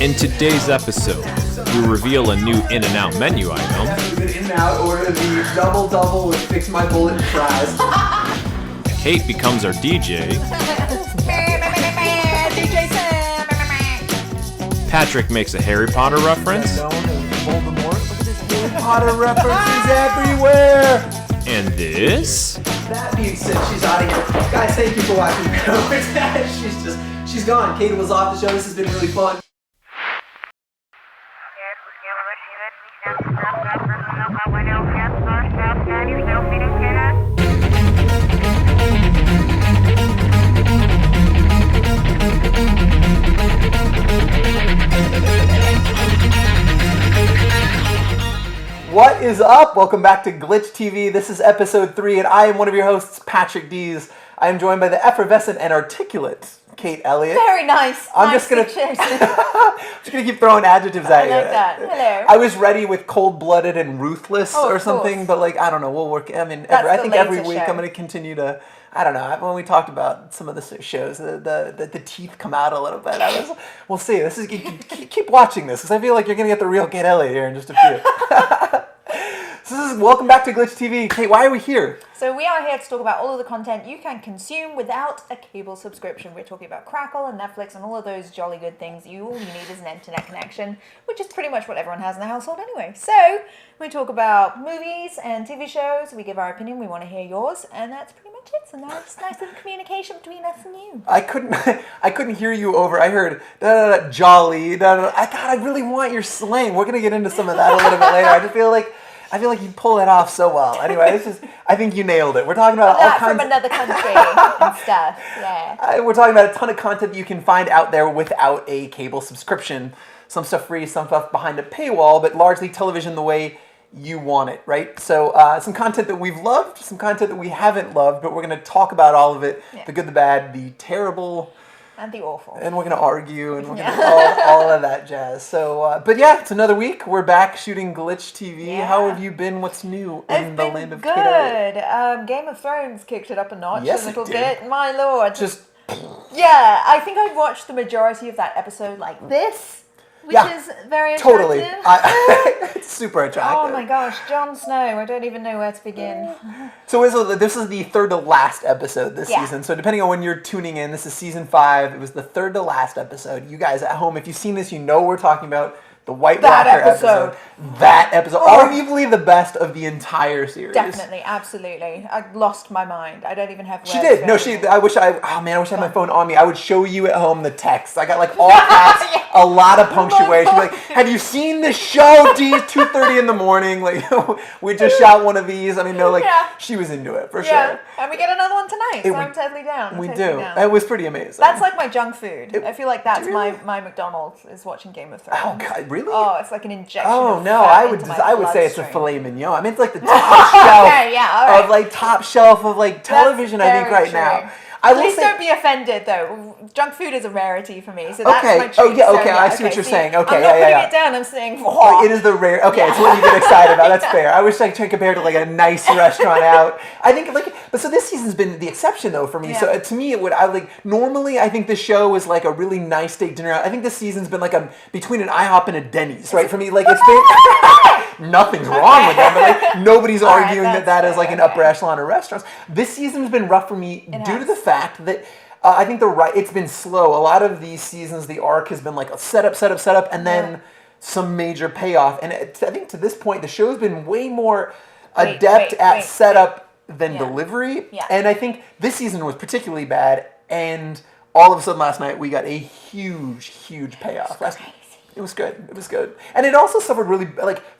In today's episode, we reveal a new In-N-Out menu item. An In-N-Out order the double with Fix My Bullet and fries. Kate becomes our DJ. Patrick makes a Harry Potter reference. Known as Voldemort. Look at this Harry Potter references everywhere. And this? That being said, she's out of here. Guys, thank you for watching. She's gone. Kate was off the show. This has been really fun. What is up? Welcome back to Glitch TV. This is episode 3, and I am one of your hosts, Patrick Dees. I am joined by the effervescent and articulate Kate Elliott. Very nice. I'm just gonna keep throwing adjectives at you. I like that. Hello. I was ready with cold-blooded and ruthless or something, course. but I don't know. We'll work. I mean, I think every week I'm going to continue to. I don't know. When we talked about some of the shows, the teeth come out a little bit. We'll see. This is keep watching this because I feel like you're going to get the real Kate Elliott here in just a few. Welcome back to Glitch TV. Kate, why are we here? So we are here to talk about all of the content you can consume without a cable subscription. We're talking about Crackle and Netflix and all of those jolly good things. All you need is an internet connection, which is pretty much what everyone has in the household anyway. So we talk about movies and TV shows. We give our opinion. We want to hear yours, and that's pretty much it. So now it's nice little communication between us and you. I couldn't hear you over. I heard jolly. God, I really want your slang. We're gonna get into some of that a little bit later. I feel like you pull it off so well. Anyway, I think you nailed it. We're talking about all kinds from another country and stuff. Yeah. We're talking about a ton of content that you can find out there without a cable subscription. Some stuff free, some stuff behind a paywall, but largely television the way you want it, right? So some content that we've loved, some content that we haven't loved, but we're going to talk about all of it, the good, the bad, the terrible, and the awful. And we're going to argue, and we're going to do all of that jazz. So, but yeah, it's another week. We're back shooting Glitch TV. Yeah. How have you been? What's new in the land of Kate? Good. Game of Thrones kicked it up a notch Yes, a little it did. bit. My lord. Yeah, I think I watched the majority of that episode like this. Which is very attractive. Totally. It's super attractive. Oh my gosh, Jon Snow. I don't even know where to begin. So this is the third to last episode this season. So depending on when you're tuning in, this is season 5. It was the third to last episode. You guys at home, if you've seen this, you know we're talking about the White Walker episode. That episode. Arguably the best of the entire series. Definitely, absolutely. I lost my mind. I don't even have words. She did. No, I wish I had my phone on me. I would show you at home the text. I got all caps, a lot of punctuation. Have you seen this show? Geez, 2:30 in the morning. We just shot one of these. She was into it for sure. And we get another one tonight, so I'm totally down. We do. It was pretty amazing. That's like my junk food. I feel like that's my McDonald's is watching Game of Thrones. Oh God, really? Oh, it's like an injection. Oh of no, fat I would say it's a bloodstream. filet mignon. It's like the top shelf all right. of top shelf of television. I think right true. now. Please don't be offended, though. Junk food is a rarity for me, so that's my treat. I see what you're saying. Okay, I'm not putting it down. I'm saying, it is the rare. Okay, it's what you get excited about. That's fair. I wish I could compare to a nice restaurant out. I think but so this season's been the exception though for me. Yeah. So to me, normally I think the show is a really nice steak dinner out. I think this season's been between an IHOP and a Denny's, right? For me, it's been nothing's wrong with them, but nobody's arguing that is an upper echelon of restaurants. This season's been rough for me due to the fact that I think it's been slow. A lot of these seasons, the arc has been a setup, and then some major payoff. And I think to this point, the show's been way more adept at setup than delivery. Yeah. And I think this season was particularly bad. And all of a sudden last night, we got a huge, huge payoff. It was good. It was good. And it also suffered really,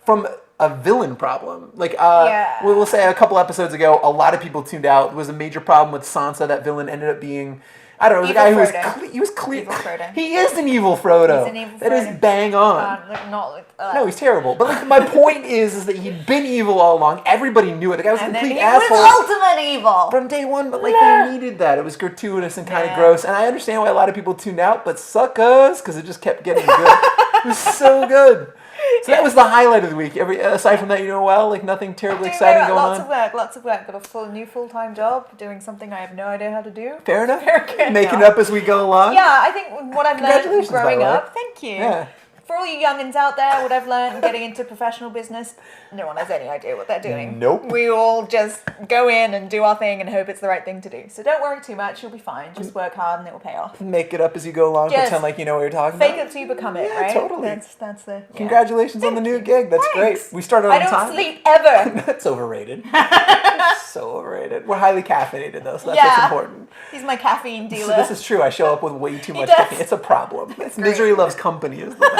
from a villain problem. We'll say a couple episodes ago, a lot of people tuned out. There was a major problem with Sansa. That villain ended up being, I don't know, the guy who was clear. Evil Frodo. He is an evil Frodo. He's an evil Frodo. That is bang on. No, he's terrible. But my point is that he'd been evil all along. Everybody knew it. The guy was a complete asshole. Was ultimate evil from day one. But they needed that. It was gratuitous and kind of gross. And I understand why a lot of people tuned out. But suck us, because it just kept getting good. It was so good. So that was the highlight of the week. Aside from that, you know, well, like nothing terribly exciting going lots on. Lots of work. Got a new full-time job, doing something I have no idea how to do. Fair enough. Very good. Making up as we go along. Yeah, I think what I've learned Congratulations, by growing the way. up. Thank you. Yeah. For all you youngins out there, what I've learned getting into professional business, no one has any idea what they're doing. Nope. We all just go in and do our thing and hope it's the right thing to do. So don't worry too much, you'll be fine. Just work hard and it will pay off. Make it up as you go along. Just pretend like you know what you're talking Fake about. it till you become it, Yeah, right? totally. That's the... Yeah. Congratulations on the new gig. That's Thanks. great. We started on I don't time. sleep ever. That's overrated. So overrated. We're highly caffeinated though, so that's what's important. He's my caffeine dealer. So this is true. I show up with way too much does. caffeine. It's a problem. Misery loves company is the thing.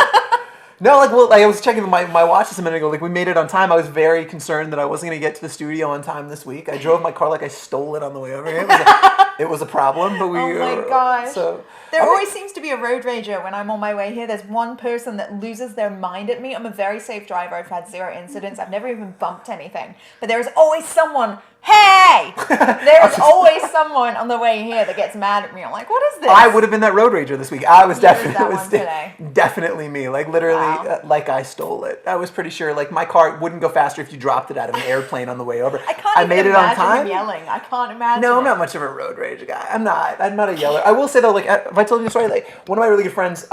No, I was checking my watch just a minute ago. Like, we made it on time. I was very concerned that I wasn't going to get to the studio on time this week. I drove my car like I stole it on the way over here. It was a problem, but we... Oh my gosh. So, there always seems to be a road rager when I'm on my way here. There's one person that loses their mind at me. I'm a very safe driver. I've had 0 incidents. I've never even bumped anything. But there is always someone... Hey! There's always someone on the way here that gets mad at me. I'm like, what is this? I would have been that road rager this week. I was that one today. definitely me. Like, literally, Wow. like I stole it. I was pretty sure, like, my car wouldn't go faster if you dropped it out of an airplane on the way over. I made it on time. him yelling. I can't imagine. No, I'm it. not much of a road rage guy. I'm not a yeller. I will say though, like, if I told you the story, like, one of my really good friends,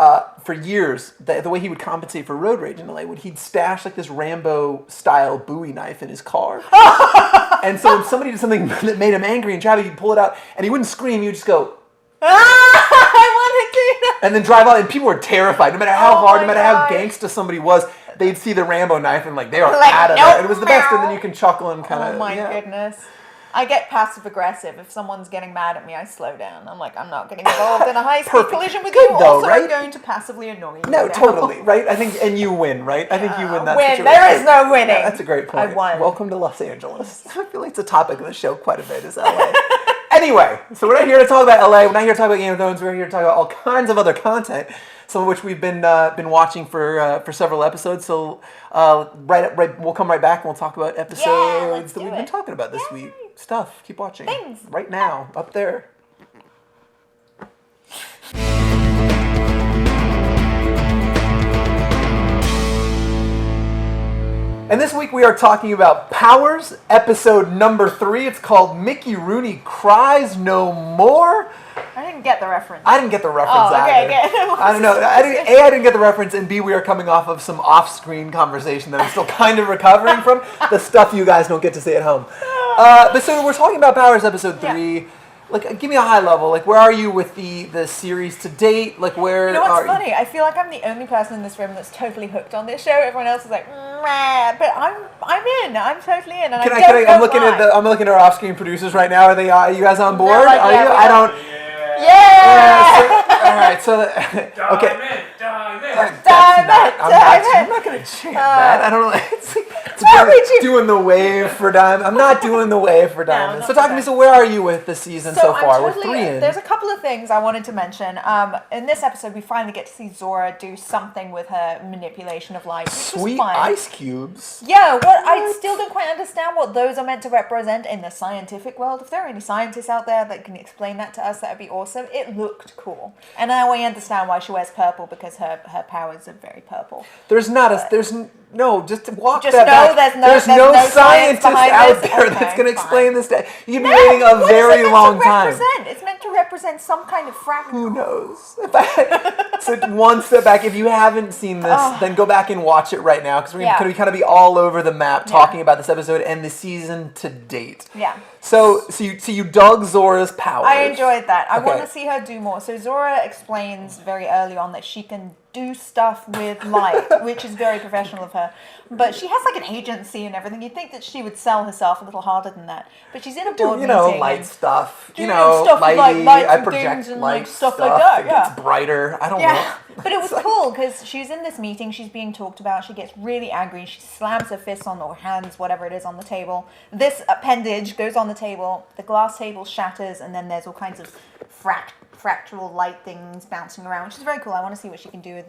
for years, the way he would compensate for road rage in LA, he'd stash like this Rambo style Bowie knife in his car. And so when somebody did something that made him angry in traffic, he'd pull it out and he wouldn't scream. He would just go, I want to do that. and then drive out. And people were terrified. No matter how Oh hard, my no matter how gosh. gangsta somebody was, they'd see the Rambo knife and like they are Like, out of nope, there. And it was the best. And then meow. you can chuckle and kind of. Oh my goodness. I get passive aggressive. If someone's getting mad at me, I slow down. I'm like, I'm not getting involved in a high speed Perfect. collision with Good you. though, Also, right? I'm going to passively annoy you. No, now. totally, right? I think, and you win, right? I think you win that Win. situation. There is no winning. Yeah, that's a great point. I won. Welcome to Los Angeles. I feel like it's a topic of the show quite a bit, is LA. Anyway, so we're not here to talk about LA. We're not here to talk about Game of Thrones. We're here to talk about all kinds of other content, some of which we've been watching for several episodes. So we'll come right back and we'll talk about episodes let's that do we've been it. talking about this week. Stuff. Keep watching. Things. Right now, up there. And this week we are talking about Powers, episode number 3. It's called Mickey Rooney Cries No More. I didn't get the reference. I didn't get the reference Oh, okay, either. okay. I don't know. I didn't get the reference, and B, we are coming off of some off-screen conversation that I'm still kind of recovering from. The stuff you guys don't get to see at home. But so we're talking about Powers, episode 3. Yeah. Like, give me a high level. Like, where are you with the series to date? Like, where You know what's are funny? I feel like I'm the only person in this room that's totally hooked on this show. Everyone else is like, meh, but I'm in. I'm totally in, and I don't know I'm looking why. I'm looking at our off-screen producers right now. Are you guys on board? like, are yeah, you? we I are. don't. Yeah! All right. So okay. I'm not going to chant that. I don't know. It's Why really would you? doing the wave for Diamond. I'm not doing the wave for Diamond. not So talk to me. that. So where are you with the season so far? I'm We're 3 in. There's a couple of things I wanted to mention. In this episode, we finally get to see Zora do something with her manipulation of light, which Sweet was fun. ice cubes. Yeah, I still don't quite understand what those are meant to represent in the scientific world. If there are any scientists out there that can explain that to us, that would be awesome. It looked cool. And now we understand why she wears purple, because her powers are very purple. Just walk Just that know back. there's no science scientist behind out this. there Okay, that's going to fine. explain this. You've been No, waiting a what is very it meant long to time. represent? It's meant to represent some kind of fractal. Who knows? So one step back. If you haven't seen this, then go back and watch it right now, because we're going to kind of be all over the map talking about this episode and the season to date. Yeah. So you dug Zora's powers. I enjoyed that. I Okay. want to see her do more. So Zora explains very early on that she can do stuff with light, which is very professional of her. But she has like an agency and everything. You'd think that she would sell herself a little harder than that. But she's in a board meeting. light and stuff. doing stuff with, lighty. lights I and project things and, light stuff like that. It Yeah. gets brighter. I don't Yeah, know. but it was cool because she's in this meeting, she's being talked about, she gets really angry, she slams her fists on, or hands, whatever it is, on the table. This appendage goes on the table, the glass table shatters, and then there's all kinds of fractal light things bouncing around, which is very cool. I want to see what she can do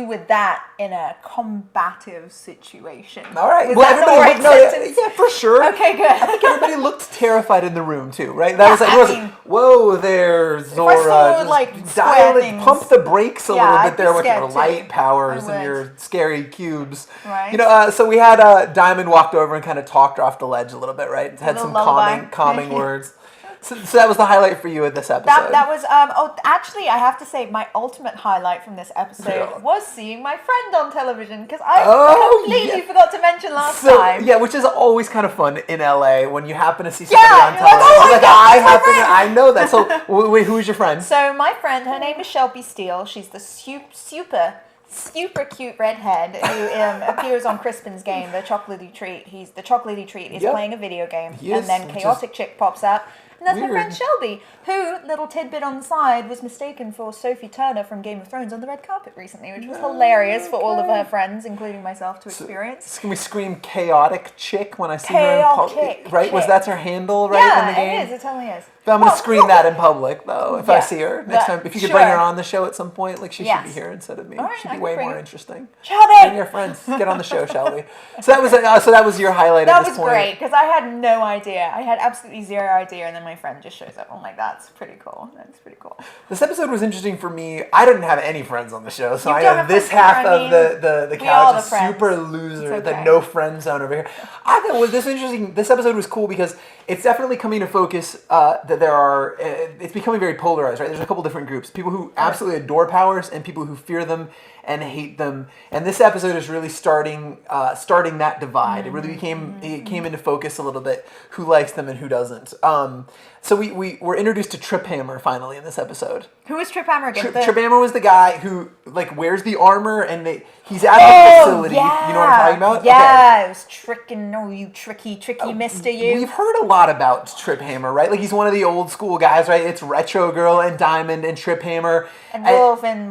with that in a combative situation. All right. Was Well, that the right sentence? yeah, for sure. Okay, good. I think everybody looked terrified in the room too, right? That was like, I it was mean, whoa there, Zora. If I saw, just like, dial square it, things, pump the brakes a yeah, little I'd bit be there with scared your too. light powers I and your would. scary cubes. Right. So we had Diamond walked over and kind of talked her off the ledge a little bit, right? Had some little lullaby. calming words. So that was the highlight for you of this episode. That was actually I have to say my ultimate highlight from this episode was seeing my friend on television, because I completely forgot to mention last time. Yeah, which is always kind of fun in LA when you happen to see Yeah, somebody on you're like, television. oh my Like, God, I it's my happen to, friend. I know that. So wait, who's your friend? So my friend, her name is Shelby Steele. She's the super cute redhead who appears on Crispin's game, the Chocolatey Treat. The Chocolatey Treat is playing a video game, and then Chaotic Chick pops up. And that's my friend Shelby, who, little tidbit on the side, was mistaken for Sophie Turner from Game of Thrones on the red carpet recently, which was hilarious for all of her friends, including myself, to experience. Can we scream chaotic chick when I see her in public? Right? Was that her handle, right, in the game? Yeah, it is. It totally is. But I'm going to scream that in public, though, if I see her next time. If you could bring her on the show at some point, like she should be here instead of me. Right, She'd be way more interesting. Shelby! Bring your friends. Get on the show, Shelby. So that was your highlight at this point. That was great, because I had no idea. I had absolutely zero idea, and then my friend just shows up. I'm like, that's pretty cool. That's pretty cool. This episode was interesting for me. I didn't have any friends on the show, so You I don't know have this friends half either. of the We all couch is the friends. super loser, It's the okay. no friend zone over here. I thought was this interesting. This episode was cool because it's definitely coming to focus that there are. It's becoming very polarized, right? There's a couple different groups: people who absolutely adore powers and people who fear them and hate them. And this episode is really starting that divide. It really it came into focus a little bit who likes them and who doesn't. So we were introduced to Trip Hammer finally in this episode. Who is Trip Hammer again? Trip Hammer was the guy who like wears the armor and he's at the facility. Yeah. You know what I'm talking about? Yeah, Okay. it was tricking. No, you tricky mister, you. We've heard a lot about Trip Hammer, right? Like he's one of the old school guys, right? It's Retro Girl and Diamond and Trip Hammer. And Wolf and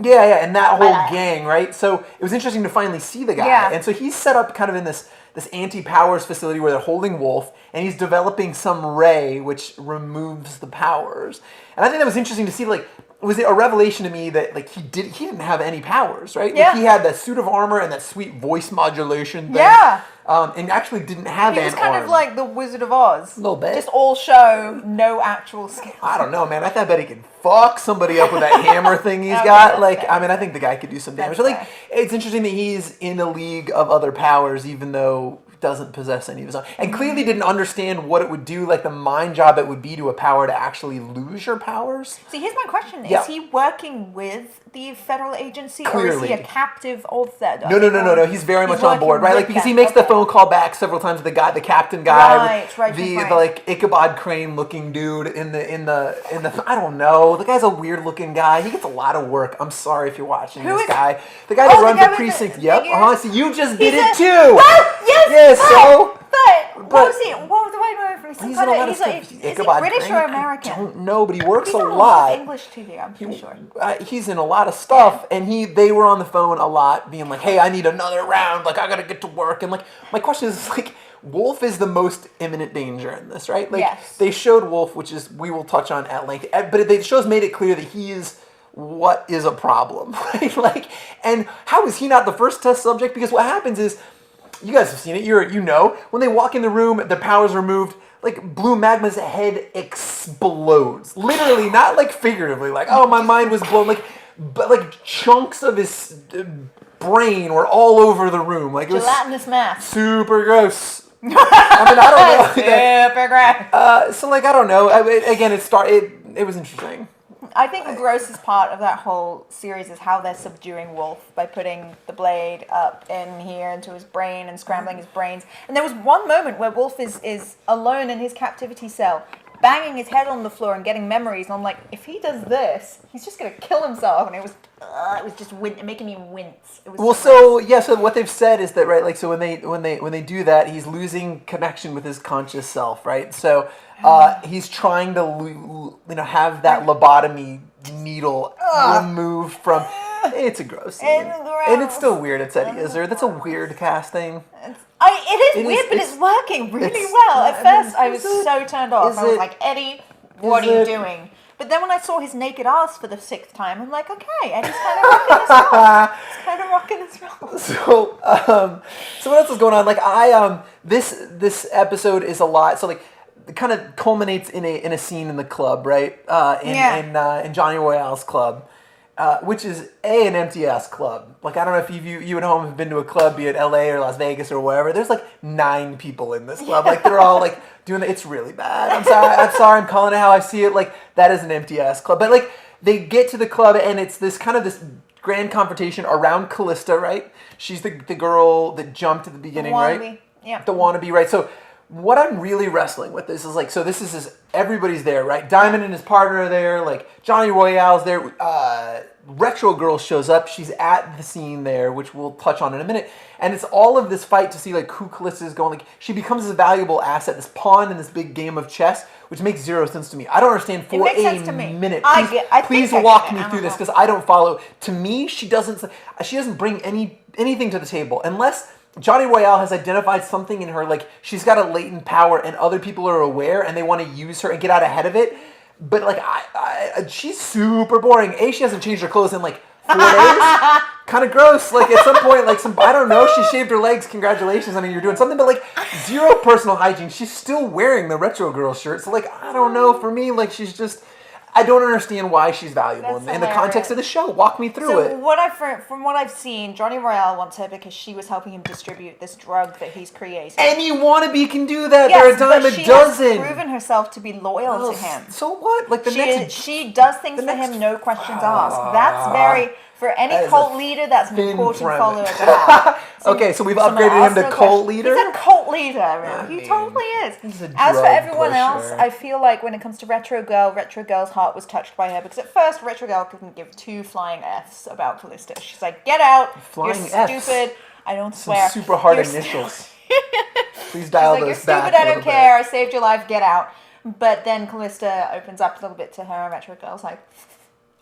Yeah, and that whole gang, right? So it was interesting to finally see the guy. Yeah. And so he's set up kind of in this anti-powers facility where they're holding Wolf, and he's developing some ray which removes the powers. And I think that was interesting to see, like, was it a revelation to me that like he didn't have any powers, right? Yeah. Like, he had that suit of armor and that sweet voice modulation thing. Yeah. And actually didn't have He was an kind arm. of like the Wizard of Oz. A little bit. Just all show, no actual skill. I don't know, man. I bet he could fuck somebody up with that hammer thing he's got. Like, I mean, I think the guy could do some damage. But, like, it's interesting that he's in a league of other powers, even though doesn't possess any of his own. And clearly didn't understand what it would do, like the mind job it would be to a power to actually lose your powers. See, here's my question. Yeah. Is he working with the federal agency, or Clearly. is he a captive of that? No. He's very much on board, right? Like, because he makes the phone call back several times. The captain guy, Right. the like Ichabod Crane looking dude in the I don't know. The guy's a weird looking guy. He gets a lot of work. I'm sorry if you're watching Who this is- guy. The guy that Oh, the runs guy the with the precinct. Yep. figures? See, you just did He's it a- too. Well, yes. Yes. So. What was he? What was the word for? He's in a lot of stuff. Is he Ichabod British Crane? or American? I don't know, but he works He's a on lot. English TV, I'm pretty sure. He's in a lot of stuff, and they were on the phone a lot, being like, "Hey, I need another round. Like, I gotta get to work." And like, my question is like, Wolf is the most imminent danger in this, right? Like, Yes. they showed Wolf, which is we will touch on at length, but the show's made it clear that he is what is a problem, right? Like, and how is he not the first test subject? Because what happens is, you guys have seen it. You know when they walk in the room, their powers removed. Like Blue Magma's head explodes, literally, not like figuratively. Like, oh, my mind was blown. But like chunks of his brain were all over the room. Like, it was Gelatinous mass. super gross. I mean, I don't know. Super gross. So like, I don't know. Again, it was interesting. I think the grossest part of that whole series is how they're subduing Wolf by putting the blade up in here into his brain and scrambling his brains. And there was one moment where Wolf is alone in his captivity cell, banging his head on the floor and getting memories. And I'm like, if he does this, he's just going to kill himself. And it was just making me wince. It was So what they've said is that, right, like, so when they do that, he's losing connection with his conscious self, right? So he's trying to have that lobotomy needle removed from. It's a gross scene. And it's still weird. It's Eddie Izzard. That's a weird casting. It is weird, but it's working really well. At first, I was so turned off. I was like, Eddie, what are you doing? But then when I saw his naked ass for the 6th time, I'm like, okay, Eddie's kind of rocking this role. He's kind of rocking this role. So what else is going on? Like this episode is a lot. So like it kind of culminates in a scene in the club, right? In Johnny Royale's club. Which is an empty ass club. Like I don't know if you at home have been to a club, be it LA or Las Vegas or wherever. There's like 9 people in this club. Like they're all like doing it. It's really bad. I'm sorry. I'm calling it how I see it. Like that is an empty ass club. But like they get to the club and it's this kind of this grand confrontation around Callista, right? She's the girl that jumped at the beginning, right? Yeah. The wannabe, right? So what I'm really wrestling with this is like, so this is everybody's there, right? Diamond and his partner are there, like Johnny Royale's there. Retro Girl shows up. She's at the scene there, which we'll touch on in a minute. And it's all of this fight to see like who Callista is going. Like she becomes this valuable asset, this pawn in this big game of chess, which makes zero sense to me. I don't understand for a minute. Please walk me through this because I don't follow. To me, she doesn't bring anything to the table unless Johnny Royale has identified something in her, like she's got a latent power and other people are aware and they want to use her and get out ahead of it. But like, she's super boring. She hasn't changed her clothes in like 4 days. Kind of gross. Like at some point, like I don't know, she shaved her legs. Congratulations. I mean, you're doing something, but like zero personal hygiene. She's still wearing the Retro Girl shirt. So like, I don't know. For me, like she's just, I don't understand why she's valuable in the context of the show. Walk me through it. From what I've seen, Johnny Royale wants her because she was helping him distribute this drug that he's created. Any wannabe can do that. Yes, there are a dime a dozen. She has proven herself to be loyal to him. So what? Like she does things for him, no questions asked. That's very. For any cult leader, that's an important follower to have. Okay, so we've upgraded him to cult leader? He's a cult leader. He totally is. As for everyone else, I feel like when it comes to Retro Girl's heart was touched by her. Because at first, Retro Girl couldn't give 2 flying Fs about Callista. She's like, get out. You're stupid. I don't swear. Some super hard initials. Please dial those back. You're stupid, I don't care. I saved your life. Get out. But then Callista opens up a little bit to her, and Retro Girl's like,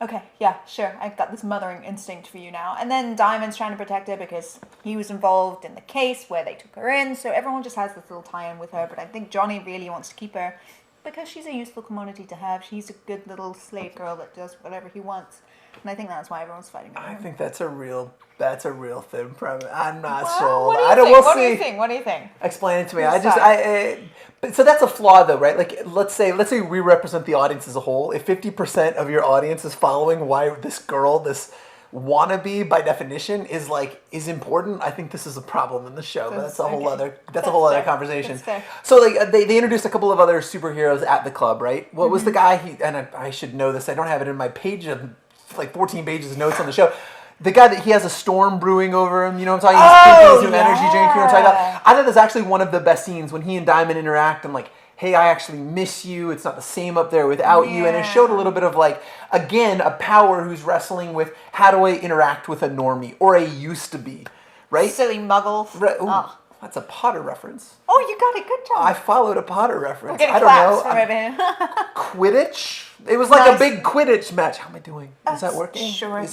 okay, yeah, sure, I've got this mothering instinct for you now. And then Diamond's trying to protect her because he was involved in the case where they took her in, so everyone just has this little tie-in with her, but I think Johnny really wants to keep her because she's a useful commodity to have. She's a good little slave girl that does whatever he wants. And I think that's why everyone's fighting over him. I think that's a real thin premise. I'm not well, sold. What do you think? Explain it to me. So that's a flaw though, right? Like let's say we represent the audience as a whole. If 50% of your audience is following why this girl, this wannabe by definition is important, I think this is a problem in the show. But that's a whole other conversation. So like they introduced a couple of other superheroes at the club, right? What was the guy I should know this. I don't have it in my page of like 14 pages of notes on the show. The guy that he has a storm brewing over him, you know what I'm talking about? He's drinking his energy drink, you know what I'm talking about? I thought that's actually one of the best scenes when he and Diamond interact. I'm like, hey, I actually miss you. It's not the same up there without you. And it showed a little bit of like, again, a power who's wrestling with how do I interact with a normie or a used to be, right? Silly muggle. That's a Potter reference. Oh, you got it. Good job. I followed a Potter reference. I don't know. From over here. Quidditch? It was like a big Quidditch match. How am I doing? Is that working? Sure.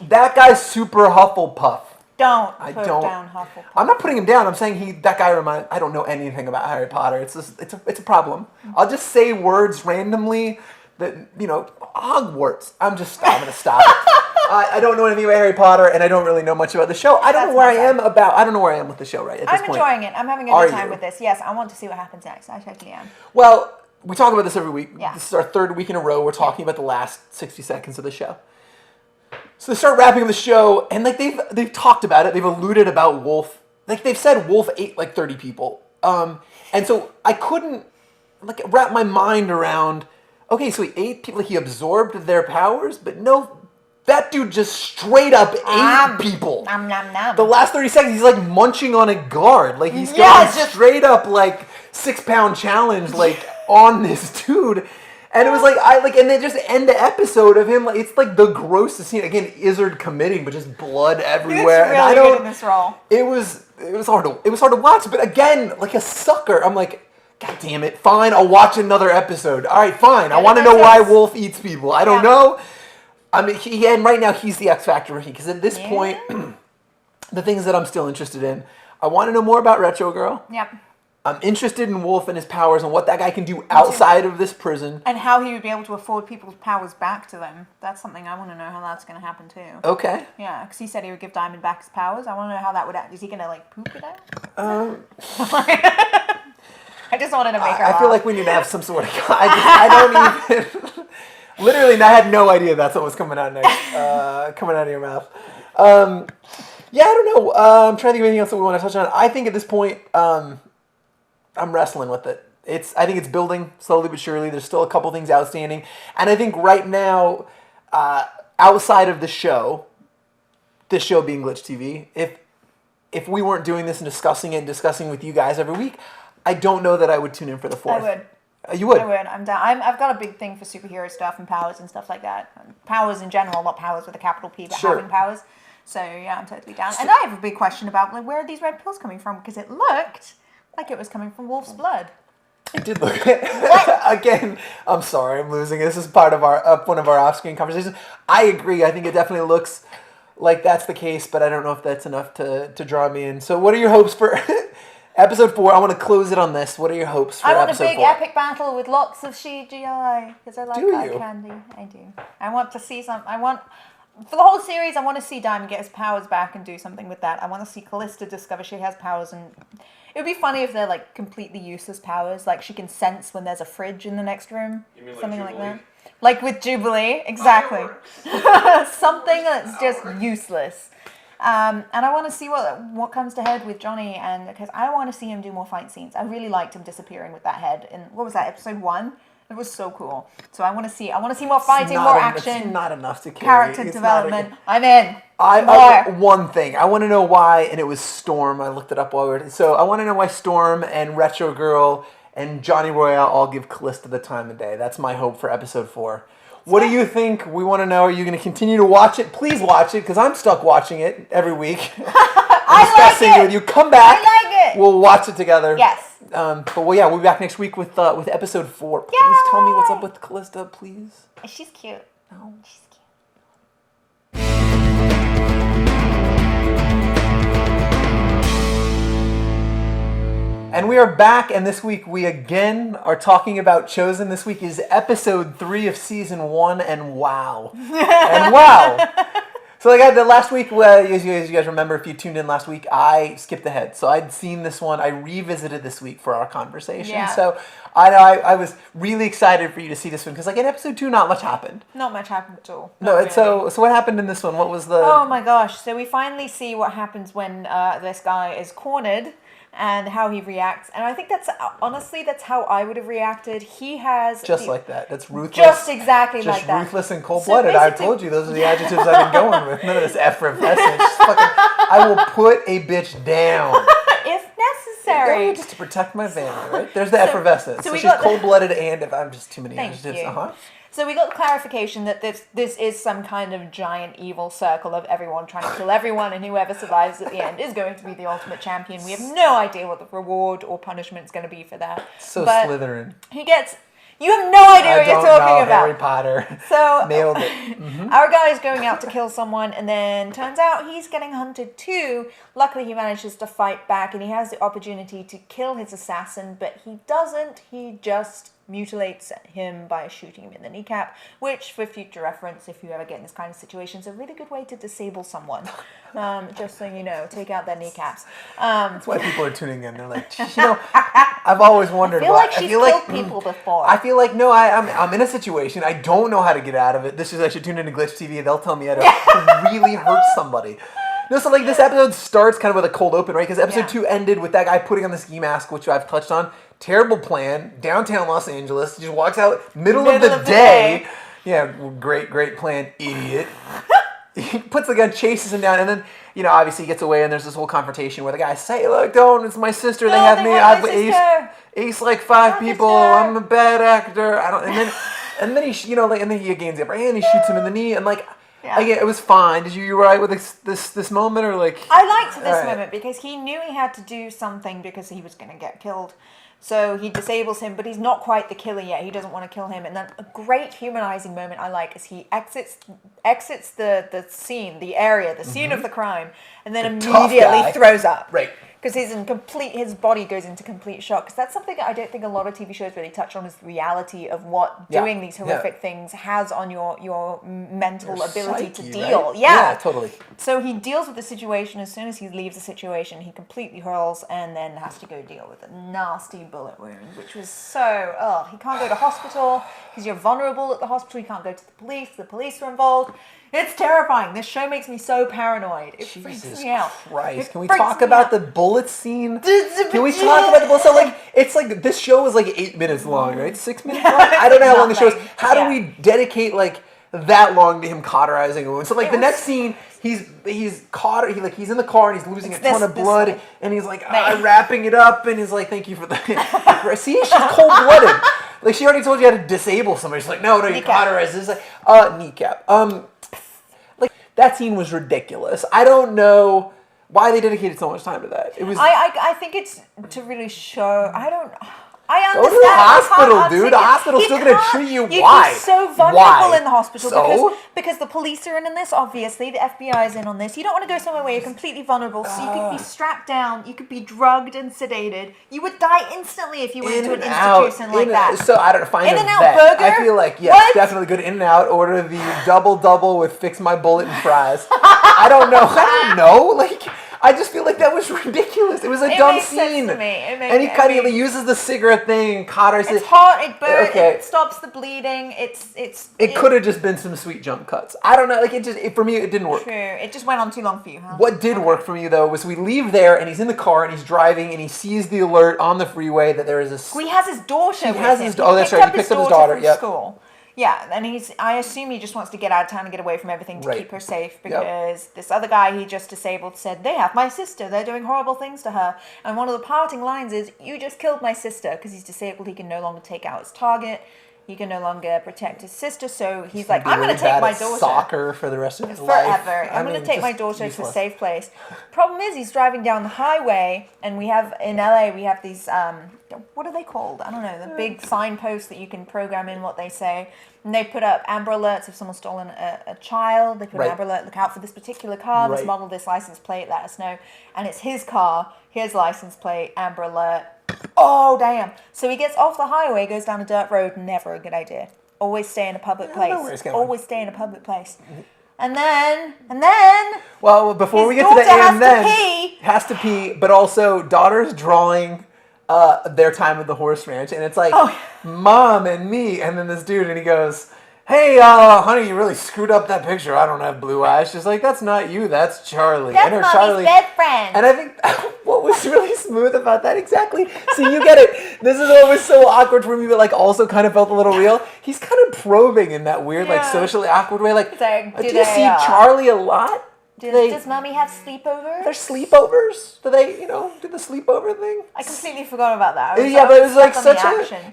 That guy's super Hufflepuff. Don't put down Hufflepuff. I'm not putting him down. I'm saying that guy reminds. I don't know anything about Harry Potter. It's a problem. I'll just say words randomly that Hogwarts. I'm gonna stop. I don't know anything about Harry Potter, and I don't really know much about the show. I don't know where I am with the show right at this point. I'm enjoying it. I'm having a good time with this. Yes, I want to see what happens next. I totally am. Well, we talk about this every week. Yeah. This is our 3rd week in a row. We're talking about the last 60 seconds of the show. So they start wrapping up the show, and like they've talked about it. They've alluded about Wolf. Like they've said Wolf ate like 30 people. And so I couldn't wrap my mind around. Okay, so he ate people. He absorbed their powers, but no. That dude just straight up ate people. Nom, nom, nom. The last 30 seconds, he's like munching on a guard. Like he's going straight up like 6-pound challenge like on this dude. And it was and they just end the episode of him like it's like the grossest scene. Again, Izzard committing, but just blood everywhere. He was really good in this role. It was hard to watch, but again, like a sucker. I'm like, God damn it, fine, I'll watch another episode. All right, fine. I want to know why Wolf eats people. I don't know. I mean, and right now he's the X factor for me because at this point, the things that I'm still interested in, I want to know more about Retro Girl. Yep. I'm interested in Wolf and his powers and what that guy can do outside of this prison. And how he would be able to afford people's powers back to them. That's something I want to know how that's going to happen too. Okay. Yeah, because he said he would give Diamond back his powers. I want to know how that would act. Is he going to like poop it out? I just wanted to make her I feel like we need to have some sort of... I don't even... Literally, I had no idea that's what was coming out next. Coming out of your mouth. Yeah, I don't know. I'm trying to think of anything else that we want to touch on. I think at this point, I'm wrestling with it. I think it's building slowly but surely. There's still a couple things outstanding. And I think right now, outside of the show, this show being Glitch TV, if we weren't doing this and discussing with you guys every week, I don't know that I would tune in for the fourth. I would. You would? I would. I'm down. I've got a big thing for superhero stuff and powers and stuff like that. Powers in general, not powers with a capital P, but having powers. So yeah, I'm totally down. And I have a big question about like where are these red pills coming from? Because it looked like it was coming from Wolf's blood. It did look. Again, I'm sorry, I'm losing. This is part of one of our off-screen conversations. I agree. I think it definitely looks like that's the case, but I don't know if that's enough to draw me in. So, what are your hopes for? Episode 4, I want to close it on this. What are your hopes for episode 4? I want a big epic battle with lots of CGI, because I like eye candy. I do. I want to see for the whole series, I want to see Diamond get his powers back and do something with that. I want to see Callista discover she has powers, and it would be funny if they're like completely useless powers, like she can sense when there's a fridge in the next room. You mean something like that. Like with Jubilee, exactly. Something that's just useless. And I want to see what comes to head with Johnny, and because I want to see him do more fight scenes. I really liked him disappearing with that head in what was that, episode 1? It was so cool. So I want to see more fighting, more action. It's not enough to carry. Character development. I'm in. One thing I want to know why, and it was Storm. I looked it up while we were. So I want to know why Storm and Retro Girl and Johnny Royale all give Callista the time of day. That's my hope for episode 4. What do you think? We want to know. Are you going to continue to watch it? Please watch it, because I'm stuck watching it every week. Discussing it with you. Come back. I like it. We'll watch it together. Yes. But we'll be back next week with episode 4. Please tell me what's up with Callista, please. She's cute. No. She's cute. And we are back, and this week we again are talking about Chosen. This week is episode 3 of season 1, and wow. And wow. So like the last week, as you guys remember, if you tuned in last week, I skipped ahead. So I'd seen this one. I revisited this week for our conversation. Yeah. So I was really excited for you to see this one, because like in episode 2, not much happened. Not much happened at all. No, really. So what happened in this one? What was the... Oh my gosh. So we finally see what happens when this guy is cornered, and how he reacts. And I think that's how I would have reacted. He has... like that. That's ruthless. Just exactly like that. Just ruthless and cold-blooded. I told you, those are the adjectives I've been going with. None of this effervescence. I will put a bitch down. If necessary. Just to protect my family, right? There's the effervescence. So she's cold-blooded, and if I'm just too many adjectives. So we got clarification that this is some kind of giant evil circle of everyone trying to kill everyone, and whoever survives at the end is going to be the ultimate champion. We have no idea what the reward or punishment is going to be for that. But Slytherin. You have no idea what you're talking about. Harry Potter. So nailed it. Mm-hmm. Our guy is going out to kill someone, and then turns out he's getting hunted too. Luckily, he manages to fight back, and he has the opportunity to kill his assassin, but he doesn't. He just mutilates him by shooting him in the kneecap, which, for future reference, if you ever get in this kind of situation, is a really good way to disable someone. Just so you know, take out their kneecaps. That's why people are tuning in. They're like, I've always wondered. I feel like she's killed people before. I feel like, no, I'm in a situation. I don't know how to get out of it. I should tune into Glitch TV. They'll tell me how to really hurt somebody. No, so like this episode starts kind of with a cold open, right? Because episode 2 ended with that guy putting on the ski mask, which I've touched on. Terrible plan. Downtown Los Angeles. He just walks out middle of the day. Yeah, great plan, idiot. He puts the gun, chases him down, and then, obviously he gets away, and there's this whole confrontation where the guys say, look, don't, it's my sister, they have me, I've aced like 5 people, I'm a bad actor, and then he, and then he gains the upper hand, he shoots him in the knee, and like, again, it was fine. Did you were right with this moment, or like? I liked this moment because he knew he had to do something because he was going to get killed. So he disables him, but he's not quite the killer yet. He doesn't want to kill him. And then a great humanizing moment I like is he exits the scene, the area, the scene of the crime, and then immediately throws up. Right. because his body goes into complete shock. Because that's something that I don't think a lot of TV shows really touch on, is the reality of what doing these horrific things has on your mental ability to deal. Right? Yeah, totally. So he deals with the situation. As soon as he leaves the situation, he completely hurls and then has to go deal with a nasty bullet wound, which was so, he can't go to hospital because you're vulnerable at the hospital. You can't go to the police. The police are involved. It's terrifying. This show makes me so paranoid. It freaks me out. Christ. Can we talk about the bullet scene? Can we talk about the bullet? So, like, it's like, this show is like 8 minutes long, right? 6 minutes long? I don't know how long the show is. How do we dedicate, like, that long to him cauterizing a wound? So, like, the next scene, he's in the car and he's losing a ton of blood, and he's like, wrapping it up, and he's like, thank you for the... See, she's cold-blooded. Like, she already told you how to disable somebody. She's like, no, you cauterize. It's like, kneecap. Like, that scene was ridiculous. I don't know why they dedicated so much time to that. It was. I think it's to really show. I understand. Go to the hospital, dude. The hospital's still going to treat you. Why? You'd be so vulnerable in the hospital because the police are in this, obviously. The FBI is in on this. You don't want to go somewhere where you're completely vulnerable, so you could be strapped down, you could be drugged and sedated. You would die instantly if you went to an institution like that. So, I don't know, find In-N-Out vet. burger? I feel like, yes, definitely good In-N-Out. Order the double with fix my bullet and fries. I don't know. Like... I just feel like that was ridiculous. It was a dumb scene. Sense to me. And he uses the cigarette thing and cauterizes it. It's hot, it burns, it stops the bleeding. It could have just been some sweet jump cuts. I don't know. Like, for me, it didn't work. True. It just went on too long for you, huh? What did work for me, though, was we leave there and he's in the car and he's driving and he sees the alert on the freeway that there is a... Well, he has his daughter with him. That's right. He picked up his daughter. From school. Yeah, and I assume he just wants to get out of town and get away from everything to keep her safe, because this other guy he just disabled said, they have my sister, they're doing horrible things to her. And one of the parting lines is, you just killed my sister, because he's disabled, he can no longer take out his target, he can no longer protect his sister, so he's like, I'm going to take my daughter. Soccer for the rest of his life. Forever. I'm going to take my daughter to a safe place. Problem is, he's driving down the highway, and in LA, we have these, what are they called? I don't know, the big signposts that you can program in what they say. And they put up Amber Alerts if someone's stolen a child. They put an Amber Alert, look out for this particular car, this model, this license plate, let us know. And it's his car, his license plate, Amber Alert. Oh, damn. So he gets off the highway, goes down a dirt road, never a good idea. Always stay in a public place. Always stay in a public place. And then... Well, before we get to the and then... Has to pee, but also daughter's drawing... their time at the horse ranch, and it's like Mom and me, and then this dude, and he goes, hey, honey, you really screwed up that picture. I don't have blue eyes. She's like, that's not you, that's Charlie. That's Mommy's best friend. And I think what was really smooth about that, exactly. So you get it. This is what was so awkward for me, but like also kind of felt a little real. He's kind of probing in that weird, like socially awkward way. Like, do you see Charlie a lot? Does Mommy have sleepovers? There's sleepovers? Do they, do the sleepover thing? I completely forgot about that. But it was like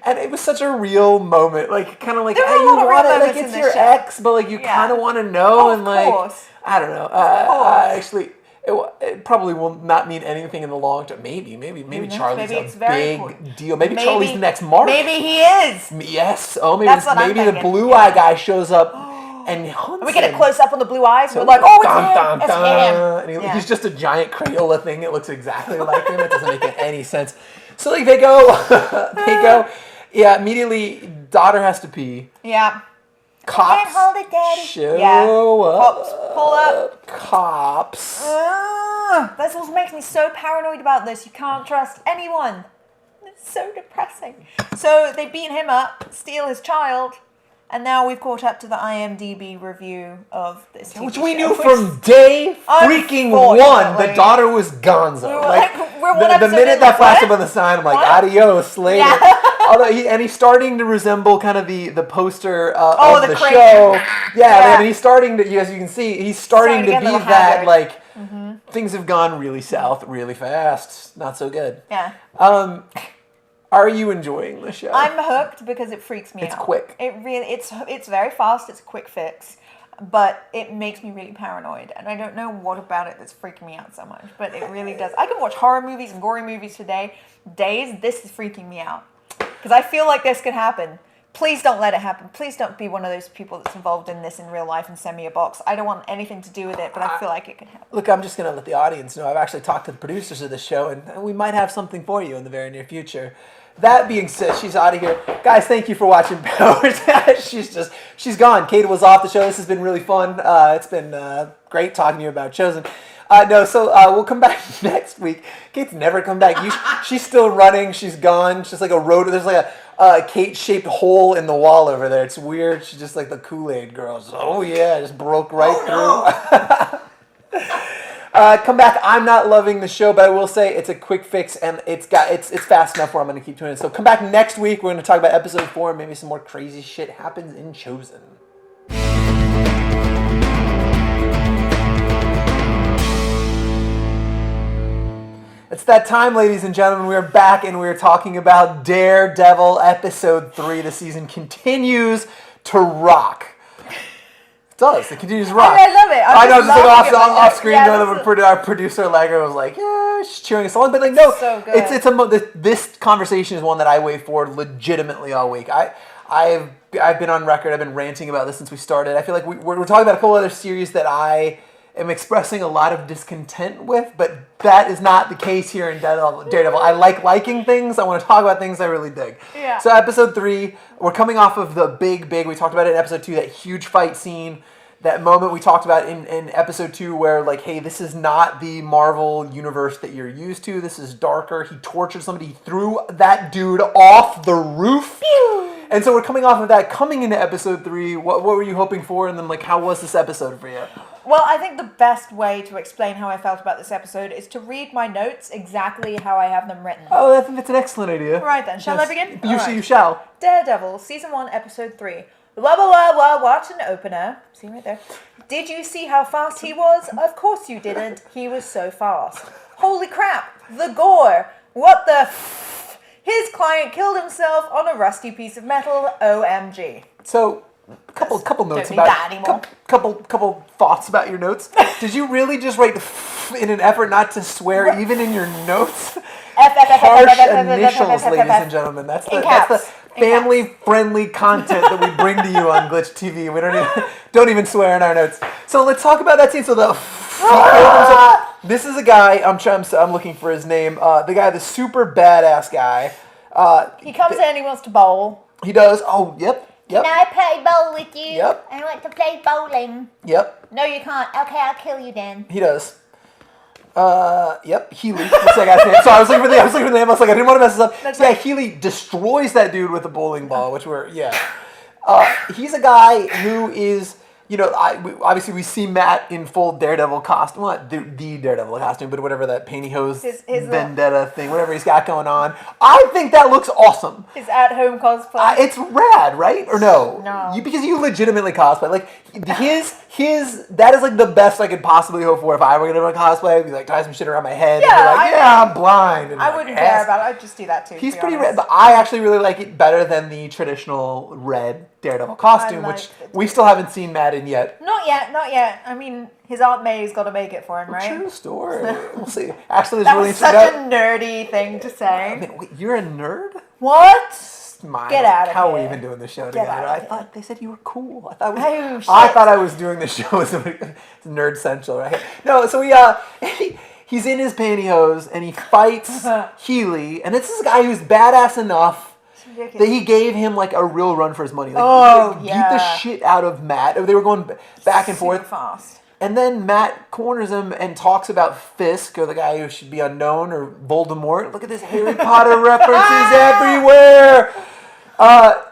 and it was such a real moment. Like, kind of like, you want it, like it's your ex, but like you kind of want to know, and like, I don't know. Actually, it probably will not mean anything in the long term. Maybe Charlie's a big deal. Maybe Charlie's the next Mark. Maybe he is. Yes. Oh, maybe the blue eye guy shows up. And we get a close up on the blue eyes. So we're like, oh, it's him. And he's just a giant Crayola thing. It looks exactly like him. It doesn't make any sense. So like they go. Yeah, immediately. Daughter has to pee. Yeah. Cops. Can't hold it, Daddy. Show up. Cops pull up. Cops. That's what makes me so paranoid about this. You can't trust anyone. It's so depressing. So they beat him up, steal his child. And now we've caught up to the IMDb review of this TV Which we show, knew from day freaking one. The daughter was gonzo. The minute that flashed up on the sign, I'm like, adios, later. Yeah. Although he's starting to resemble kind of the poster of the show. Yeah, he's starting to, as you can see, he's starting to be that, like, things have gone really south really fast. Not so good. Yeah. Are you enjoying the show? I'm hooked because it freaks me out. It's quick. It's very fast. It's a quick fix, but it makes me really paranoid, and I don't know what about it that's freaking me out so much, but it really does. I can watch horror movies and gory movies for days. This is freaking me out because I feel like this could happen. Please don't let it happen. Please don't be one of those people that's involved in this in real life and send me a box. I don't want anything to do with it, but I feel like it could happen. Look, I'm just going to let the audience know. I've actually talked to the producers of the show, and we might have something for you in the very near future. That being said, she's out of here. Guys, thank you for watching Powers. she's gone. Kate was off the show. This has been really fun. It's been great talking to you about Chosen. We'll come back next week. Kate's never come back. She's still running. She's gone. She's like a road. There's like a Kate-shaped hole in the wall over there. It's weird. She's just like the Kool-Aid girl. So, oh yeah, just broke right through. Come back. I'm not loving the show, but I will say it's a quick fix and it's fast enough where I'm going to keep doing it. So come back next week. We're going to talk about episode 4 and maybe some more crazy shit happens in Chosen. It's that time, ladies and gentlemen. We are back and we are talking about Daredevil episode 3. The season continues to rock. It does. It continues to rock. I love it. I know, just like off screen, yeah, our producer Allegra was like, yeah, she's cheering us on. But like, no, so good. This conversation is one that I wait for legitimately all week. I've been on record. I've been ranting about this since we started. I feel like we're talking about a couple other series that I am expressing a lot of discontent with, but that is not the case here in Daredevil. I like liking things. I want to talk about things I really dig. Yeah. So episode 3, we're coming off of the big, we talked about it in episode 2, that huge fight scene, that moment we talked about in episode 2 where like, hey, this is not the Marvel universe that you're used to. This is darker. He tortured somebody. He threw that dude off the roof. Pew! And so we're coming off of that, coming into episode 3. What were you hoping for? And then like, how was this episode for you? Well, I think the best way to explain how I felt about this episode is to read my notes exactly how I have them written. Oh, I think that's an excellent idea. Right then, shall I begin? You shall. Daredevil, Season 1, Episode 3. Blah, blah, blah, blah, watch an opener. See right there. Did you see how fast he was? Of course you didn't. He was so fast. Holy crap, the gore. What the f***? His client killed himself on a rusty piece of metal. OMG. So, couple notes don't need that about anymore. couple thoughts about your notes. Did you really just write in an effort not to swear even in your notes? Harsh initials, ladies and gentlemen. That's the family-friendly content that we bring to you on Glitch TV. We don't even swear in our notes. So let's talk about that scene. So this is a guy. I'm looking for his name. The super badass guy. He comes in. He wants to bowl. He does. Oh, yep. Can I play bowl with you? Yep. I want to play bowling. Yep. No, you can't. Okay, I'll kill you then. He does. Yep, Healy. That's that guy's name. So I was looking for the name. I was like, I didn't want to mess this up. Healy destroys that dude with a bowling ball, he's a guy who is, obviously we see Matt in full Daredevil costume. Well, not the Daredevil costume, but whatever that pantyhose his vendetta thing, whatever he's got going on. I think that looks awesome. His at-home cosplay. It's rad, right? Or no? No. Because you legitimately cosplay. Like, that is like the best I could possibly hope for if I were going to cosplay. I'd be like, tie some shit around my head. Yeah, and be like, I'm blind. And I wouldn't care about it. I'd just do that too. He's pretty red, but I actually really like it better than the traditional red Daredevil costume, which we still haven't seen Matt in yet. Not yet. I mean, his Aunt May's got to make it for him, right? True story. We'll see. Actually, that was such a nerdy thing to say. I mean, wait, you're a nerd? What? Get out of here. How are we even doing this show together? I thought they said you were cool. I thought I was doing this show as Nerd Central, right? No, so he's in his pantyhose and he fights Healy, and this is a guy who's badass enough that he gave him like a real run for his money. Like, beat the shit out of Matt. They were going back and forth. Fast. And then Matt corners him and talks about Fisk, or the guy who should be unknown, or Voldemort. Look at this Harry Potter references everywhere. I'm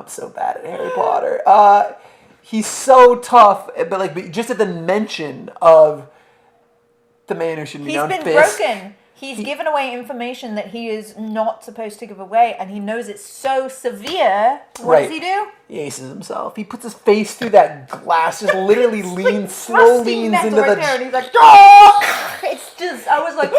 so bad at Harry Potter. He's so tough, but just at the mention of the man who shouldn't be known, Fisk. He's been broken. He's given away information that he is not supposed to give away, and he knows it's so severe. What does he do? He aces himself. He puts his face through that glass, just literally slow leans into the... Right there, and he's like, oh! It's just, I was like,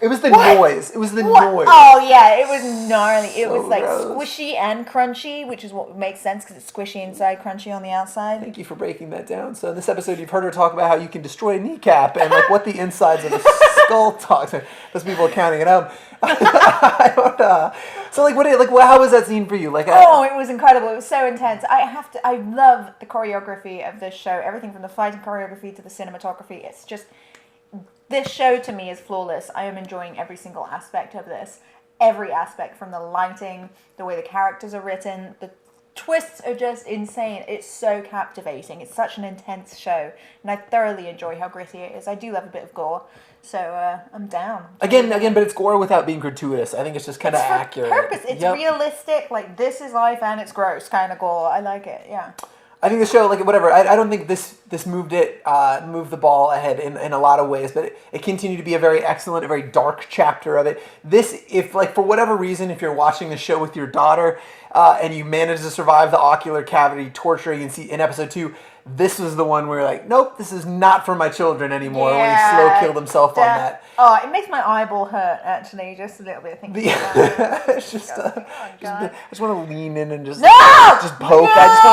It was the noise. It was the noise. Oh yeah, it was gnarly. It was like gross. squishy and crunchy, which is what makes sense because it's squishy inside, crunchy on the outside. Thank you for breaking that down. So in this episode, you've heard her talk about how you can destroy a kneecap and like what the insides of a skull talks. Those people are counting it out. I don't. So like, how was that scene for you? Like, oh, it was incredible. It was so intense. I love the choreography of this show. Everything from the fighting choreography to the cinematography. It's just, this show to me is flawless. I am enjoying every single aspect of this. Every aspect, from the lighting, the way the characters are written, the twists are just insane. It's so captivating. It's such an intense show, and I thoroughly enjoy how gritty it is. I do love a bit of gore, so I'm down. Again, but it's gore without being gratuitous. I think it's just kind of accurate. Purpose. It's realistic. Like, this is life and it's gross kind of gore. I like it. Yeah. I think the show, like, whatever, I don't think this moved the ball ahead in a lot of ways, but it continued to be a very excellent, a very dark chapter of it. This, if, like, for whatever reason, if you're watching the show with your daughter and you manage to survive the ocular cavity torture you can see in episode 2, this was the one where you're like, nope, this is not for my children anymore, when he slow killed himself on that. Oh, it makes my eyeball hurt, actually, just a little bit thinking about it. It's just, I just want to lean in and just No! just poke. No! I just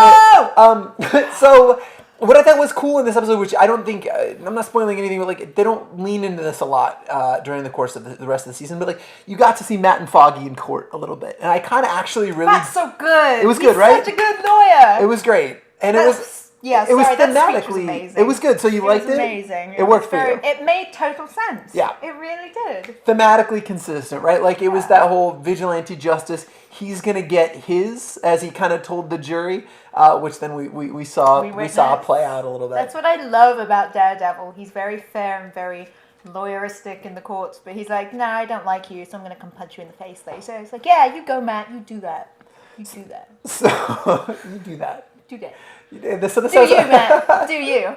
want to. So what I thought was cool in this episode, which I don't think I'm not spoiling anything, but like they don't lean into this a lot during the course of the rest of the season. But like you got to see Matt and Foggy in court a little bit, and I kind of actually really. That's so good. It was good, right? Such a good lawyer. It was great, and it was. Yeah, it was that speech thematically. was amazing. It was good. So you liked it? Amazing. It worked for you. It made total sense. Yeah, it really did. Thematically consistent, right? Like it was that whole vigilante justice. He's gonna get his, as he kind of told the jury, which then we saw play out a little bit. That's what I love about Daredevil. He's very fair and very lawyeristic in the courts, but he's like, nah, I don't like you, so I'm gonna come punch you in the face later. It's like, yeah, you go, Matt. You do that. You do that. So you do that. Do that. Do you, Matt? Do you?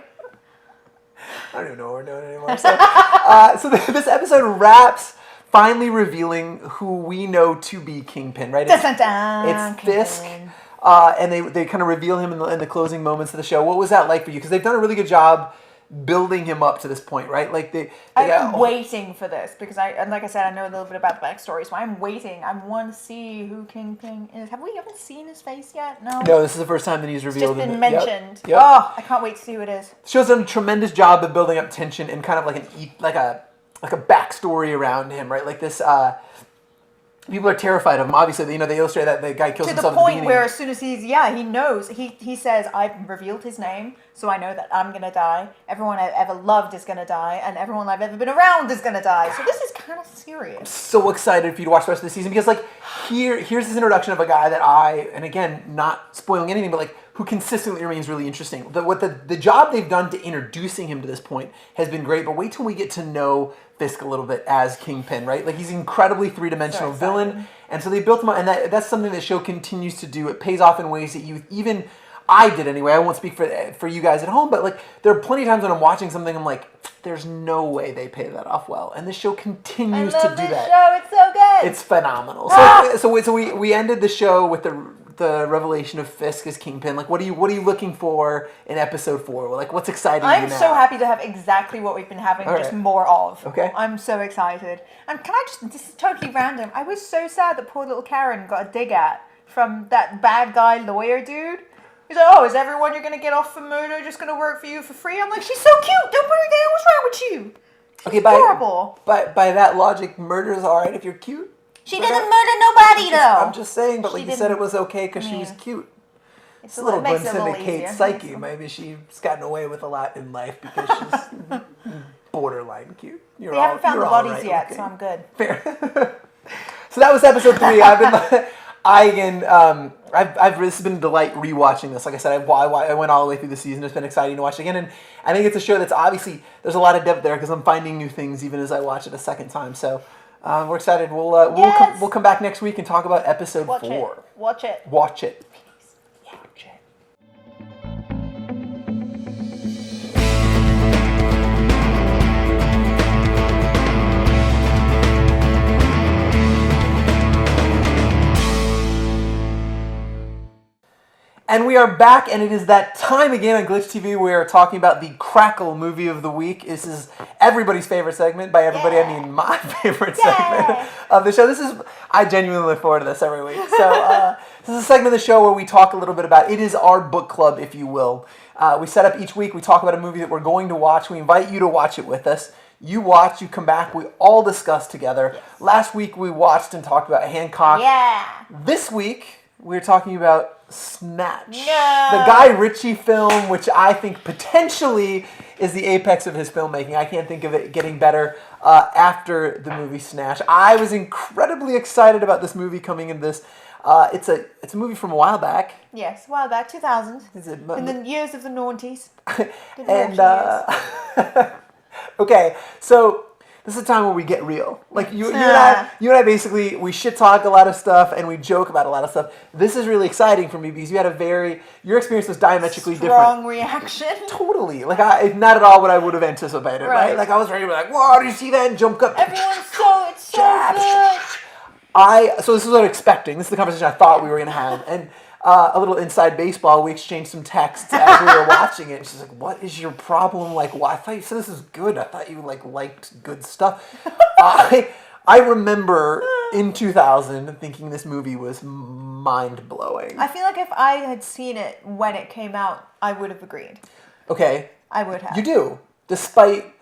I don't even know what we're doing anymore. So this episode wraps finally revealing who we know to be Kingpin, right? It's Fisk. And they kind of reveal him in the closing moments of the show. What was that like for you? Because they've done a really good job building him up to this point, right? Like I'm waiting for this because like I said, I know a little bit about the backstory, so I'm waiting. I want to see who Kingpin is. Have we ever seen his face yet? No. No, this is the first time that he's revealed. It's just been mentioned. Yep. Oh, I can't wait to see who it is. The show's done a tremendous job of building up tension and kind of like a backstory around him, right? Like this. People are terrified of him. Obviously, they illustrate that the guy kills himself at the beginning. To the point where as soon as he knows. He says, I've revealed his name, so I know that I'm going to die. Everyone I've ever loved is going to die, and everyone I've ever been around is going to die. So this is kind of serious. I'm so excited for you to watch the rest of the season because, like, here's this introduction of a guy that and again, not spoiling anything, but, like, who consistently remains really interesting. The job they've done to introducing him to this point has been great, but wait till we get to know Fisk a little bit as Kingpin, right? Like, he's an incredibly three-dimensional villain, and so they built him up, and that's something the show continues to do. It pays off in ways that I did anyway. I won't speak for you guys at home, but like there are plenty of times when I'm watching something, I'm like, there's no way they pay that off well, and the show continues to do that. Show, it's so good. It's phenomenal. So we ended the show with the revelation of Fisk as Kingpin. Like, what are you looking for in episode 4? Like, what's exciting you now? I'm so happy to have exactly what we've been having, just more of. Okay. I'm so excited. And this is totally random. I was so sad that poor little Karen got a dig at from that bad guy lawyer dude. He's like, oh, is everyone you're going to get off for murder just going to work for you for free? I'm like, she's so cute. Don't put her down. What's wrong with you? She's adorable. By that logic, murder's all right if you're cute. She didn't murder nobody, though. I'm just saying, but like you said, it was okay because she was cute. It's a little glimpse into Kate's psyche. Maybe she's gotten away with a lot in life because she's borderline cute. We haven't found the bodies yet, so I'm good. Fair. So that was episode 3. This has been a delight rewatching this. Like I said, I went all the way through the season. It's been exciting to watch again, and I think it's a show that's obviously there's a lot of depth there because I'm finding new things even as I watch it a second time. So we're excited. We'll come back next week and talk about episode 4. Watch it. Watch it. And we are back, and it is that time again on Glitch TV. We are talking about the Crackle movie of the week. This is everybody's favorite segment. By everybody, I mean my favorite segment of the show. I genuinely look forward to this every week. So this is a segment of the show where we talk a little bit about, it is our book club, if you will. We set up each week, we talk about a movie that we're going to watch. We invite you to watch it with us. You watch, you come back, we all discuss together. Yes. Last week we watched and talked about Hancock. Yeah. This week we're talking about Snatch. No. The Guy Ritchie film, which I think potentially is the apex of his filmmaking. I can't think of it getting better after the movie Snatch. I was incredibly excited about this movie coming in this. It's a movie from a while back. Yes, a while back, 2000. Is it, in the years of the noughties. And okay, so this is a time where we get real. Like you and I basically, we shit talk a lot of stuff and we joke about a lot of stuff. This is really exciting for me because your experience was diametrically different. Strong reaction. Totally. Like not at all what I would have anticipated, right? Like I was ready to be like, whoa, do you see that? And jump up. Everyone's it's so good. So this is what I'm expecting. This is the conversation I thought we were going to have. And a little inside baseball, we exchanged some texts as we were watching it. And she's like, what is your problem? Like, well, I thought you said this is good. I thought you liked good stuff. I remember in 2000 thinking this movie was mind-blowing. I feel like if I had seen it when it came out, I would have agreed. Okay. I would have. You do, despite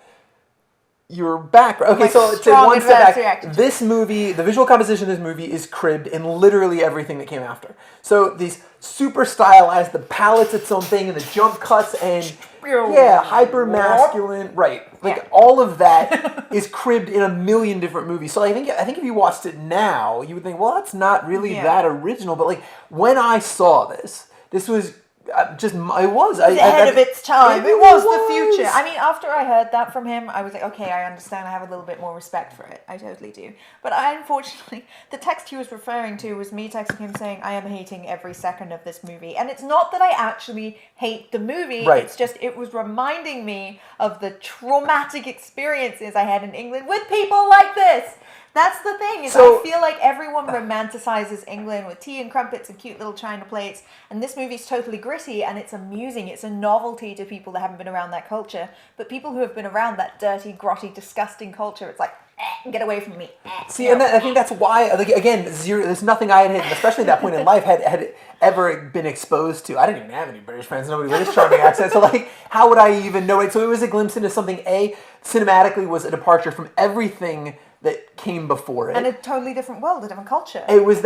your background. Okay, so to one step back, this movie, the visual composition of this movie is cribbed in literally everything that came after. So these super stylized, the palette's its own thing, and the jump cuts, and hyper masculine, right? Like all of that is cribbed in a million different movies. So I think if you watched it now, you would think, well, that's not really that original. But like when I saw this was. It was ahead of its time. It was the future. I mean, after I heard that from him, I was like, okay, I understand. I have a little bit more respect for it. I totally do. But unfortunately, the text he was referring to was me texting him saying, I am hating every second of this movie. And it's not that I actually hate the movie. Right. It's just, it was reminding me of the traumatic experiences I had in England with people like this. That's the thing, I feel like everyone romanticizes England with tea and crumpets and cute little china plates, and this movie's totally gritty, and it's amusing. It's a novelty to people that haven't been around that culture, but people who have been around that dirty, grotty, disgusting culture, it's like, get away from me. See, and I think that's why, like, again, there's nothing I had, especially at that point in life, had ever been exposed to. I didn't even have any British friends, nobody with this charming accent, so like, how would I even know it? So it was a glimpse into something, cinematically was a departure from everything that came before it, and a totally different world, a different culture. It was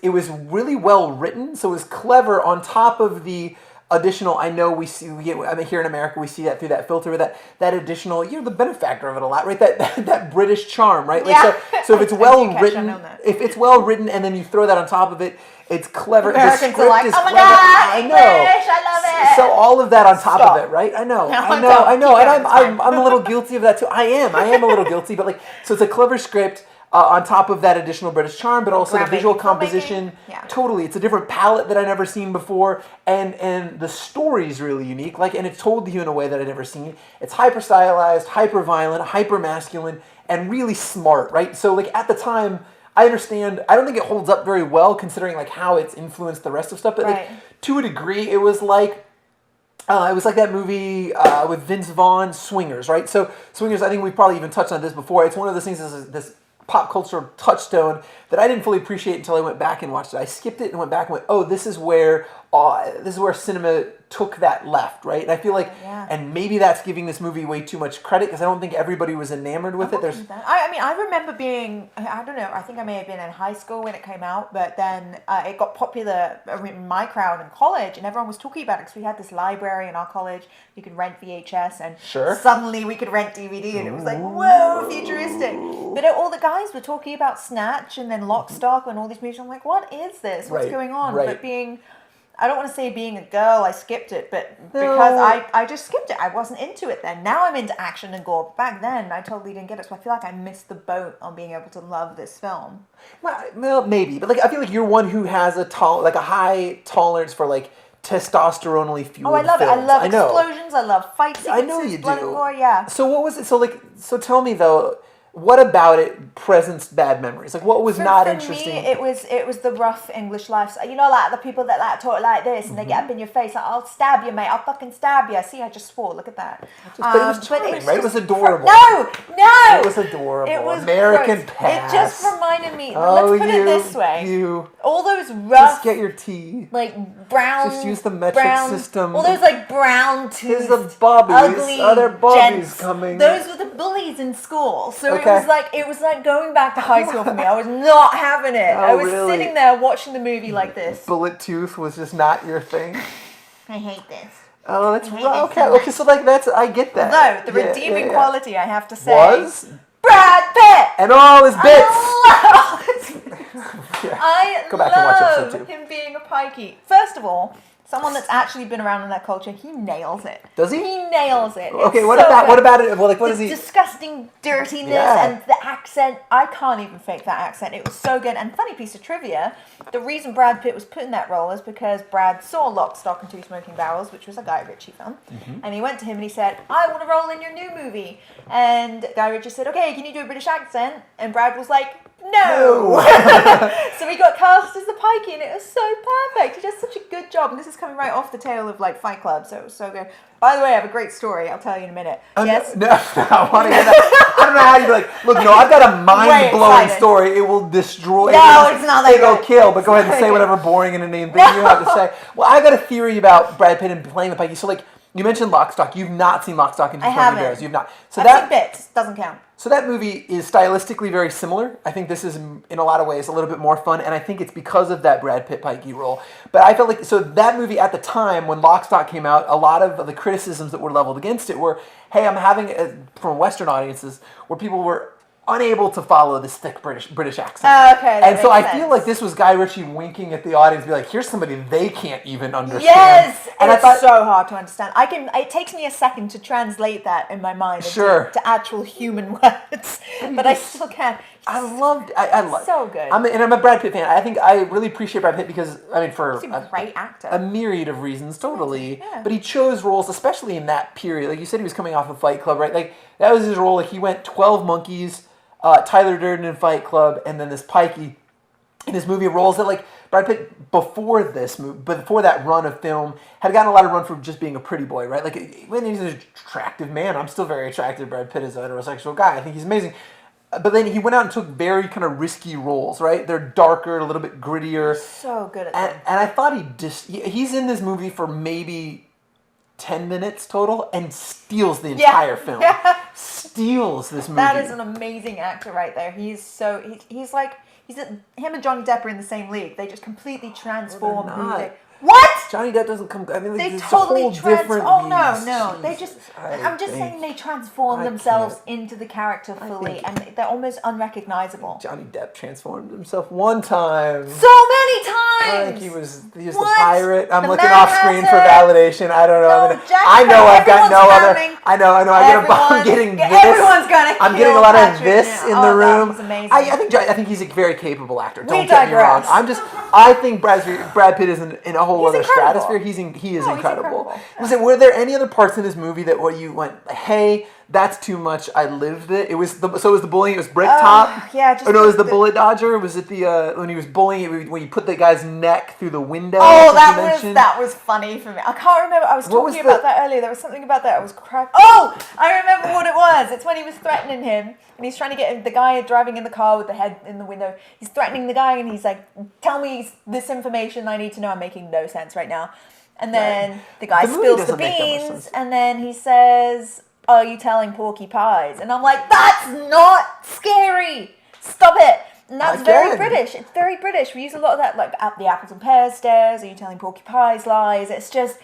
it was really well written, so it was clever. On top of the additional, I mean, here in America, we see that through that filter, that additional, you're the benefactor of it a lot, right? That British charm, right? Like, so if it's well written, and then you throw that on top of it, it's clever. Americans the script are like, is oh my clever. God, English, I love it. So all of that on top of it, right? I know, and I'm a little guilty of that too. I am a little guilty, but like, so it's a clever script. On top of that additional British charm, but also the visual composition. Totally, it's a different palette that I've never seen before, and the story's really unique. Like, and it's told to you in a way that I've never seen. It's hyper stylized, hyper violent, hyper masculine, and really smart. Right? So, like at the time, I understand. I don't think it holds up very well considering like how it's influenced the rest of stuff. But like, to a degree, it was like that movie with Vince Vaughn, Swingers. Right? So Swingers, I think we probably even touched on this before. It's one of those things. This pop culture touchstone that I didn't fully appreciate until I went back and watched it. I skipped it and went back and went, oh, this is where cinema took that left, right? And I feel like, and maybe that's giving this movie way too much credit because I don't think everybody was enamored with it. I mean, I remember being, I don't know, I think I may have been in high school when it came out, but then it got popular in my crowd in college, and everyone was talking about it because we had this library in our college. You could rent VHS, and suddenly we could rent DVD, and it was like, whoa, futuristic. But all the guys were talking about Snatch and then Lock, Stock, and all these movies. I'm like, what is this? What's going on? But I don't want to say being a girl, I skipped it, but because I just skipped it. I wasn't into it then. Now I'm into action and gore. Back then, I totally didn't get it, so I feel like I missed the boat on being able to love this film. Well, maybe, but like I feel like you're one who has a high tolerance for like testosterone-ly fueled I love films. it. I love explosions. I love fight sequences. I know you blood do. And gore, So what was it? So tell me though. what about it presents bad memories? Like, what was not for interesting? me, it was the rough English lifestyle. You know, like the people that like talk like this and they get up in your face, like, I'll stab you, mate. I'll fucking stab you. See, I just swore. Look at that. But it was charming, right? It was adorable. No. It was adorable. It was American gross. Pass. It just reminded me. Oh, let's put it this way. All those rough, Just get your tea. like brown. Just use the metric system. All those like brown Here's toothed, the bobbies. ugly Other bobbies gents. coming. Those were the bullies in school. So Okay. it was like going back to high school for me. I was not having it. Oh, I was really? sitting there watching the movie like this. Bullet tooth was just not your thing. I hate this. Oh, that's hate right. this Okay, so okay. So like I get that. Though the redeeming quality, I have to say, was Brad Pitt. and all his bits. I Go back and watch love episode 2. him being a pikey. First of all, someone that's actually been around in that culture, he nails it. Does he? He nails it. Okay, It's what so about good. what about it? Well, like what The is he? disgusting dirtiness Yeah. and the accent. I can't even fake that accent. It was so good. And funny piece of trivia, the reason Brad Pitt was put in that role is because Brad saw Lock, Stock and Two Smoking Barrels, which was a Guy Ritchie film. And he went to him and he said, I want to roll in your new movie. And Guy Ritchie said, okay, can you do a British accent? And Brad was like, no. So he got cast as the pikey and it was so perfect. He does such a good job. And this is coming right off the tail of like Fight Club, so it was so good. By the way, I have a great story. I'll tell you in a minute. Yes? No, I want to hear that. I don't know how you'd be like, look, no, I've got a mind-blowing excited. story. It will destroy. No, it's not that It'll good. kill, but go ahead and say Okay. whatever boring and inane thing you have to say. Well, I got a theory about Brad Pitt and playing the pikey. So, like, you mentioned Lock, Stock. You've not seen Lock, Stock and Two I Smoking haven't. Barrels. You've not. So I've seen bits. Doesn't count. So that movie is stylistically very similar. I think this is, in a lot of ways, a little bit more fun, and I think it's because of that Brad Pitt pikey role. But I felt like, so that movie at the time, when Lock, Stock came out, a lot of the criticisms that were leveled against it were, hey, I'm having, from Western audiences, where people were unable to follow this thick British accent. Oh, okay, that and so makes I feel sense. like this was Guy Ritchie winking at the audience, be like, here's somebody they can't even understand. Yes, and it's so hard to understand. It takes me a second to translate that in my mind to actual human words, but I still can. I loved. I love. So good. I'm a Brad Pitt fan. I think I really appreciate Brad Pitt because for He's a great actor. a myriad of reasons, totally. Yeah. But he chose roles, especially in that period. Like you said, he was coming off of Fight Club, right? Like that was his role. Like he went 12 Monkeys, Tyler Durden in Fight Club, and then this pikey in his movie roles that like Brad Pitt before this movie, before that run of film, had gotten a lot of run for just being a pretty boy, right? Like when he's an attractive man, I'm still very attracted to Brad Pitt as a heterosexual guy. I think he's amazing. But then he went out and took very kind of risky roles, right? They're darker, a little bit grittier. So good at And, them. and I thought he's in this movie for maybe 10 minutes total and steals the entire film. Yeah. Steals this movie. That is an amazing actor right there. He's him and Johnny Depp are in the same league. They just completely transform who not. they. What? Johnny Depp doesn't come. I mean, like, They it's a totally whole different. Oh no, beast. no. They Jesus, just. I'm just saying they transform I themselves can't. into the character fully, think- and they're almost unrecognizable. Johnny Depp transformed himself one time. So many times. I think he was the What? pirate. I'm The looking man off has screen for it. validation. I don't know. No, Jack I know Sparrow. I've got no Everyone's other. frowning. I know. I'm getting this. Everyone's gonna. I'm kill getting a lot of Patrick this now. in Oh, the room. That was amazing. I think he's a very capable actor. Don't We get me wrong. digress. I think Brad Pitt is in a whole He's other incredible. stratosphere. He is No, he's incredible. incredible. Listen, were there any other parts in this movie that where you went, hey, that's too much. I lived it. It was the bullying. It was brick top. Yeah, just Oh no, it was the the- bullet dodger. Was it the when he was bullying when you put the guy's neck through the window? Oh, that you mentioned? that was funny for me. I can't remember. I was What was talking about the- that earlier. There was something about that. I was cracked. Oh, I remember what it was. It's when he was threatening him, and he's trying to get the guy driving in the car with the head in the window. He's threatening the guy, and he's like, "Tell me this information I need to know." I'm making no sense right now. And then the guy The movie spills the doesn't make that much beans, sense. and then he says, "Are you telling Porky Pies?" And I'm like, "That's not scary. Stop it." And that's very Again. British. It's very British. We use a lot of that, like at the apples and pears stairs. Are you telling Porky Pies lies? It's just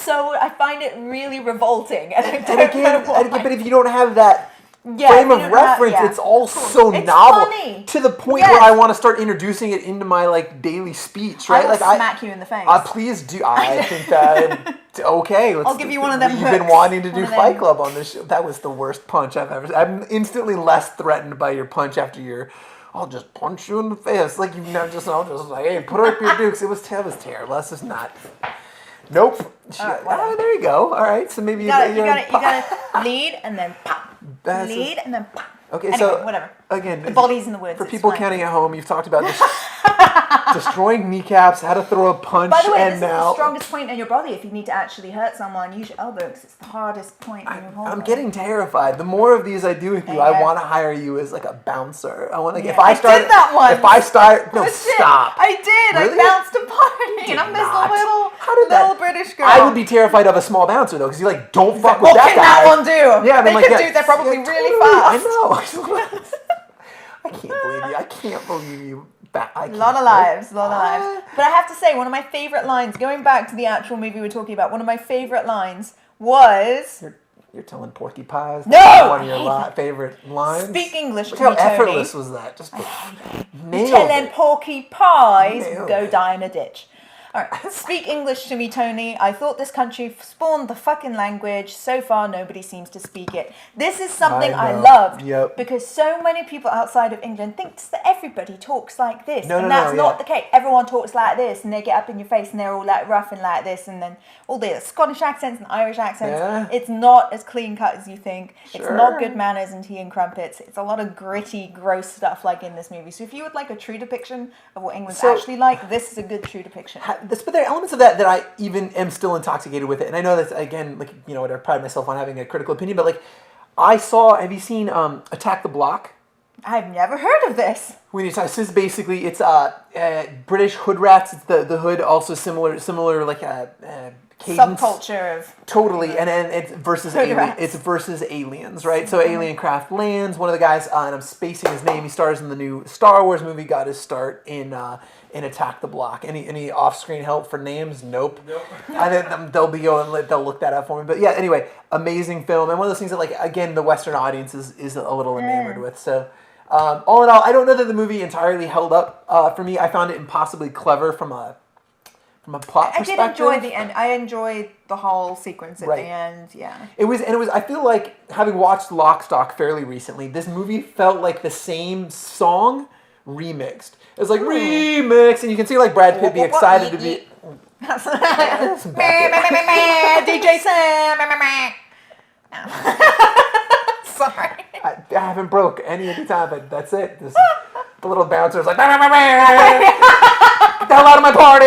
so. I find it really revolting. And I don't And again, know why. but if you don't have that Yeah, frame you of don't have- reference, yeah. it's all so It's novel funny. to the point Yes. where I want to start introducing it into my like daily speech, right? I will like smack you in the face. Please do. I think that okay. I'll give you one of them You've been hooks. wanting to do One of Fight them. Club on this show. That was the worst punch I've ever. I'm instantly less threatened by your punch after your. I'll just punch you in the face, like I'll just like, hey, put up your dukes. It was terrible. Let's just not. Nope. whatever. Oh, there you go. All right, so maybe you gotta lead and then pop. That's Lead and then pop. Okay, Anyway, so whatever. again, The body's in the woods. for it's people fine. counting at home, you've talked about destroying kneecaps, how to throw a punch, By the way, and this is now the strongest point in your body. If you need to actually hurt someone, use your elbow because it's the hardest point in your whole I'm body. getting terrified. The more of these I do with you, Yeah. I want to hire you as like a bouncer. I want like if Yeah. I start. I did that once. If I start, no, Legit. stop. I did. Really? I bounced a party, and I'm this not. little, How did that- little British girl. I would be terrified of a small bouncer though, because you like don't fuck What with that can guy. that one do? Yeah, they I'm like, can yeah, do. They're probably yeah, really totally. fast. I know. I can't believe you. I can't believe you. A lot of lives. But I have to say, one of my favorite lines, going back to the actual movie we're talking about, one of my favorite lines was... You're telling Porky Pies. No! That's one of your favorite lines. Speak English Look to me, how Tony. effortless was that? Just nailed Telling it. Porky Pies, Nailed go it. die in a ditch. Alright, speak English to me, Tony. I thought this country spawned the fucking language. So far, nobody seems to speak it. This is something I know. loved. Yep. Because so many people outside of England thinks that everybody talks like this. No, and no, that's no, not yeah. the case. Everyone talks like this, and they get up in your face, and they're all like rough and like this, and then all the Scottish accents and Irish accents. Yeah. It's not as clean cut as you think. It's Sure. not good manners and tea and crumpets. It's a lot of gritty, gross stuff like in this movie. So if you would like a true depiction of what England's actually like, this is a good true depiction. But there are elements of that I even am still intoxicated with it, and I know that's again like I pride myself on having a critical opinion, but like have you seen Attack the Block? I've never heard of this. We need to talk. This is basically it's British hood rats. It's the hood also similar like cadence. Subculture of Totally, and it's versus Hood rats. it's versus aliens, right? So alien craft lands. One of the guys, and I'm spacing his name. He stars in the new Star Wars movie. Got his start in Attack the Block. Any off-screen help for names? Nope. I think they'll look that up for me. But yeah, anyway, amazing film, and one of those things that like again the Western audience is a little enamored with. So. All in all, I don't know that the movie entirely held up for me. I found it impossibly clever from a plot I perspective. did enjoy the end. I enjoyed the whole sequence at Right. the end. Yeah. It was. I feel like having watched Lock, Stock fairly recently, this movie felt like the same song remixed. It was like remix, and you can see like Brad Pitt be excited to be. DJ Sam. Sorry. I haven't broke any of the time, but that's it. The little bouncer's like, get the hell out of my party.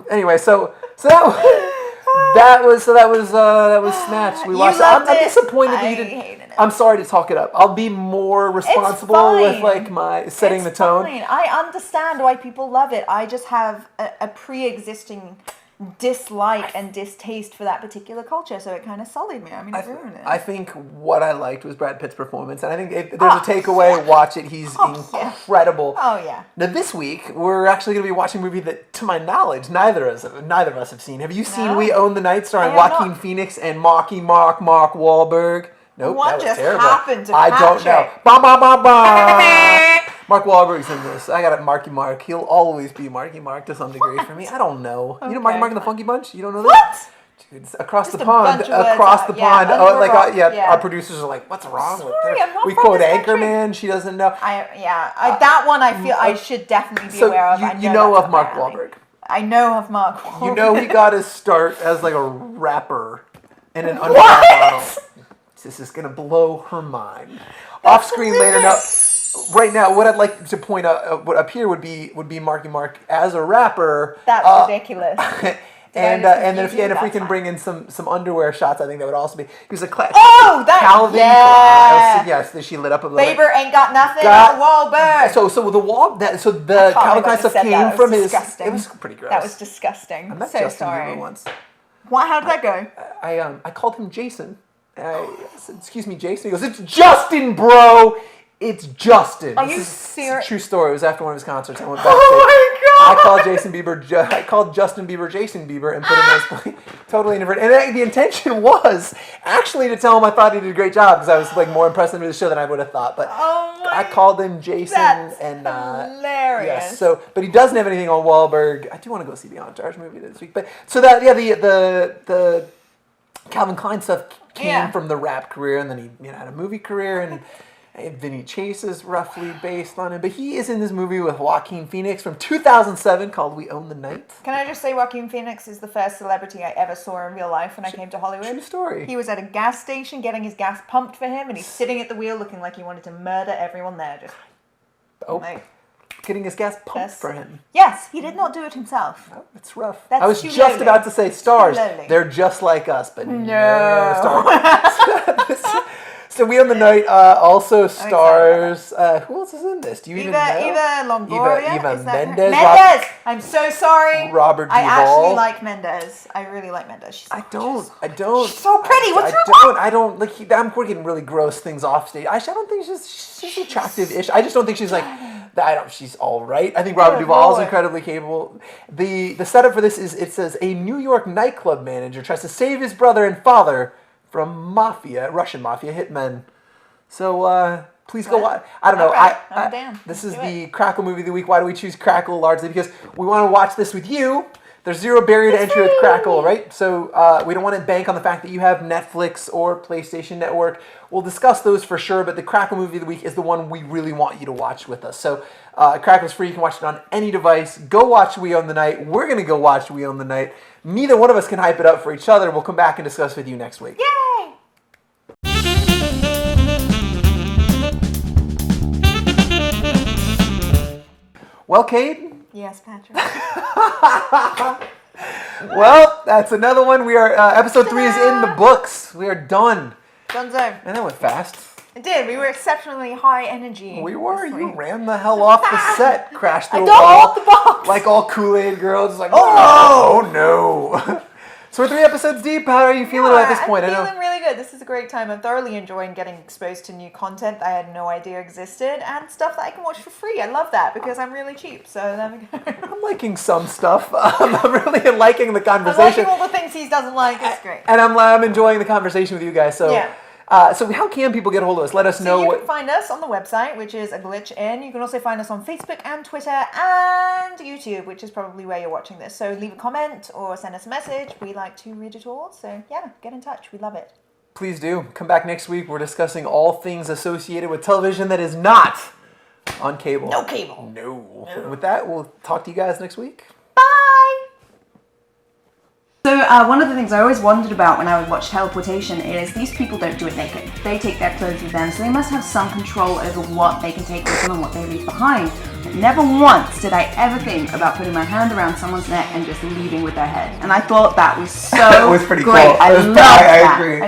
Anyway, so that was Snatch. We watched. I'm disappointed that you didn't. Hated it. I'm sorry to talk it up. I'll be more responsible with like my setting the tone. Fine. I understand why people love it. I just have a pre-existing dislike and distaste for that particular culture, so it kind of sullied me. I mean, it ruined it. I think what I liked was Brad Pitt's performance, and I think if there's a takeaway, watch it. He's incredible. Oh yeah. Now this week we're actually going to be watching a movie that, to my knowledge, neither of us have seen. Have you seen No. We Own the Night, starring I have Joaquin not. Phoenix and Mark Wahlberg? Nope, What that was just terrible. happened to I don't know. Patrick? Ba ba ba ba. Mark Wahlberg's in this. I got it, Marky Mark. He'll always be Marky Mark to some degree for me. I don't know. You know Marky Okay. Mark and the Funky Bunch? You don't know that? What? Dude, it's across Just the a pond. bunch of words Across out. the Yeah, pond. under a rock. Yeah, Yeah. our producers are like, what's wrong with Sorry, her? I'm not We from quote this country. Anchorman. She doesn't know. That one I feel I should definitely be So aware of. you know that's of Mark up my alley. Wahlberg. I know of Mark Wahlberg. You know he got his start as like a rapper in an underground bottle. This is gonna blow her mind. Off screen later. Now, right now, what I'd like to point out, what up here would be Marky Mark as a rapper. That's ridiculous. And just then if confuse you? we That's can fine. bring in some underwear shots, I think that would also be. He was a Calvin yeah. Klein. Yes, she lit up a little. Faber ain't got nothing Got- on Wahlberg. So the Calvin Klein stuff came from his. Disgusting. It was pretty gross. That was disgusting. I met So Justin sorry. Bieber once. What? How did that go? I called him Jason. I said, "Excuse me, Jason." He goes, "It's Justin, bro. It's Justin." Are This you is serious? a true story. It was after one of his concerts. I went backstage. Oh I called Justin Bieber Jason Bieber and put him in his place. Totally different. And the intention was actually to tell him I thought he did a great job because I was like more impressed with the show than I would have thought. But I called him Jason That's and hilarious. yes. So, but he doesn't have anything on Wahlberg. I do want to go see the Entourage movie this week. But so that the Calvin Klein stuff came from the rap career, and then he had a movie career, and Vinny Chase is roughly based on him, but he is in this movie with Joaquin Phoenix from 2007 called We Own the Night. Can I just say Joaquin Phoenix is the first celebrity I ever saw in real life when I came to Hollywood. True story. He was at a gas station getting his gas pumped for him, and he's sitting at the wheel looking like he wanted to murder everyone there. Just Getting his gas pumped for him. Yes, he did not do it himself. Oh, it's rough. That's I was too just lowly. about to say stars. Too lowly. They're just like us, but no No. stars. So We Own the Night also stars. Who else is in this? Do you even know? Eva Longoria. Eva is that her? Mendes. Mendes. I'm so sorry. Robert I Duvall. actually like Mendes. I really like Mendes. She's I gorgeous. don't. She's so pretty. What's wrong? I don't like. I'm getting really gross things off stage. I don't think she's attractive-ish. I just don't think she's like. She's all right. I think Robert Duvall is incredibly capable. The setup for this is it says a New York nightclub manager tries to save his brother and father from Russian mafia hitmen. So please go watch. I don't know. I'm down. This is Let's do the Crackle movie of the week. Why do we choose Crackle? Largely because we want to watch this with you. There's zero barrier to entry with Crackle, right? So we don't want to bank on the fact that you have Netflix or PlayStation Network. We'll discuss those for sure, but the Crackle movie of the week is the one we really want you to watch with us. So Crackle's free. You can watch it on any device. Go watch We Own the Night. We're going to go watch We Own the Night. Neither one of us can hype it up for each other. We'll come back and discuss with you next week. Yay! Well, Cade? Yes, Patrick. Well, that's another one. We are episode 3 is in the books. We are done. Dunzo. And that went fast. It did. We were exceptionally high energy. We were. this You week. ran the hell off the set. Crashed through I a don't wall. want the box. Like all Kool-Aid girls. It's like, oh no. So we're 3 episodes deep. How are you feeling at this point? I'm feeling really good. This is a great time. I'm thoroughly enjoying getting exposed to new content that I had no idea existed and stuff that I can watch for free. I love that because I'm really cheap. So there we go. I'm liking some stuff. I'm really liking the I'm conversation. liking all the things he doesn't like. It's great. And I'm enjoying the conversation with you guys. So, Yeah. So how can people get a hold of us? Let us know So you what. can find us on the website, which is A Glitch In. You can also find us on Facebook and Twitter and YouTube, which is probably where you're watching this. So leave a comment or send us a message. We like to read it all. So yeah, get in touch. We love it. Please do. Come back next week. We're discussing all things associated with television that is not on cable. No cable. No. And with that, we'll talk to you guys next week. Bye! So one of the things I always wondered about when I would watch teleportation is these people don't do it naked. They take their clothes with them, so they must have some control over what they can take with them and what they leave behind. But never once did I ever think about putting my hand around someone's neck and just leaving with their head. And I thought that was so It was pretty great. cool. I It was- loved that. I agree.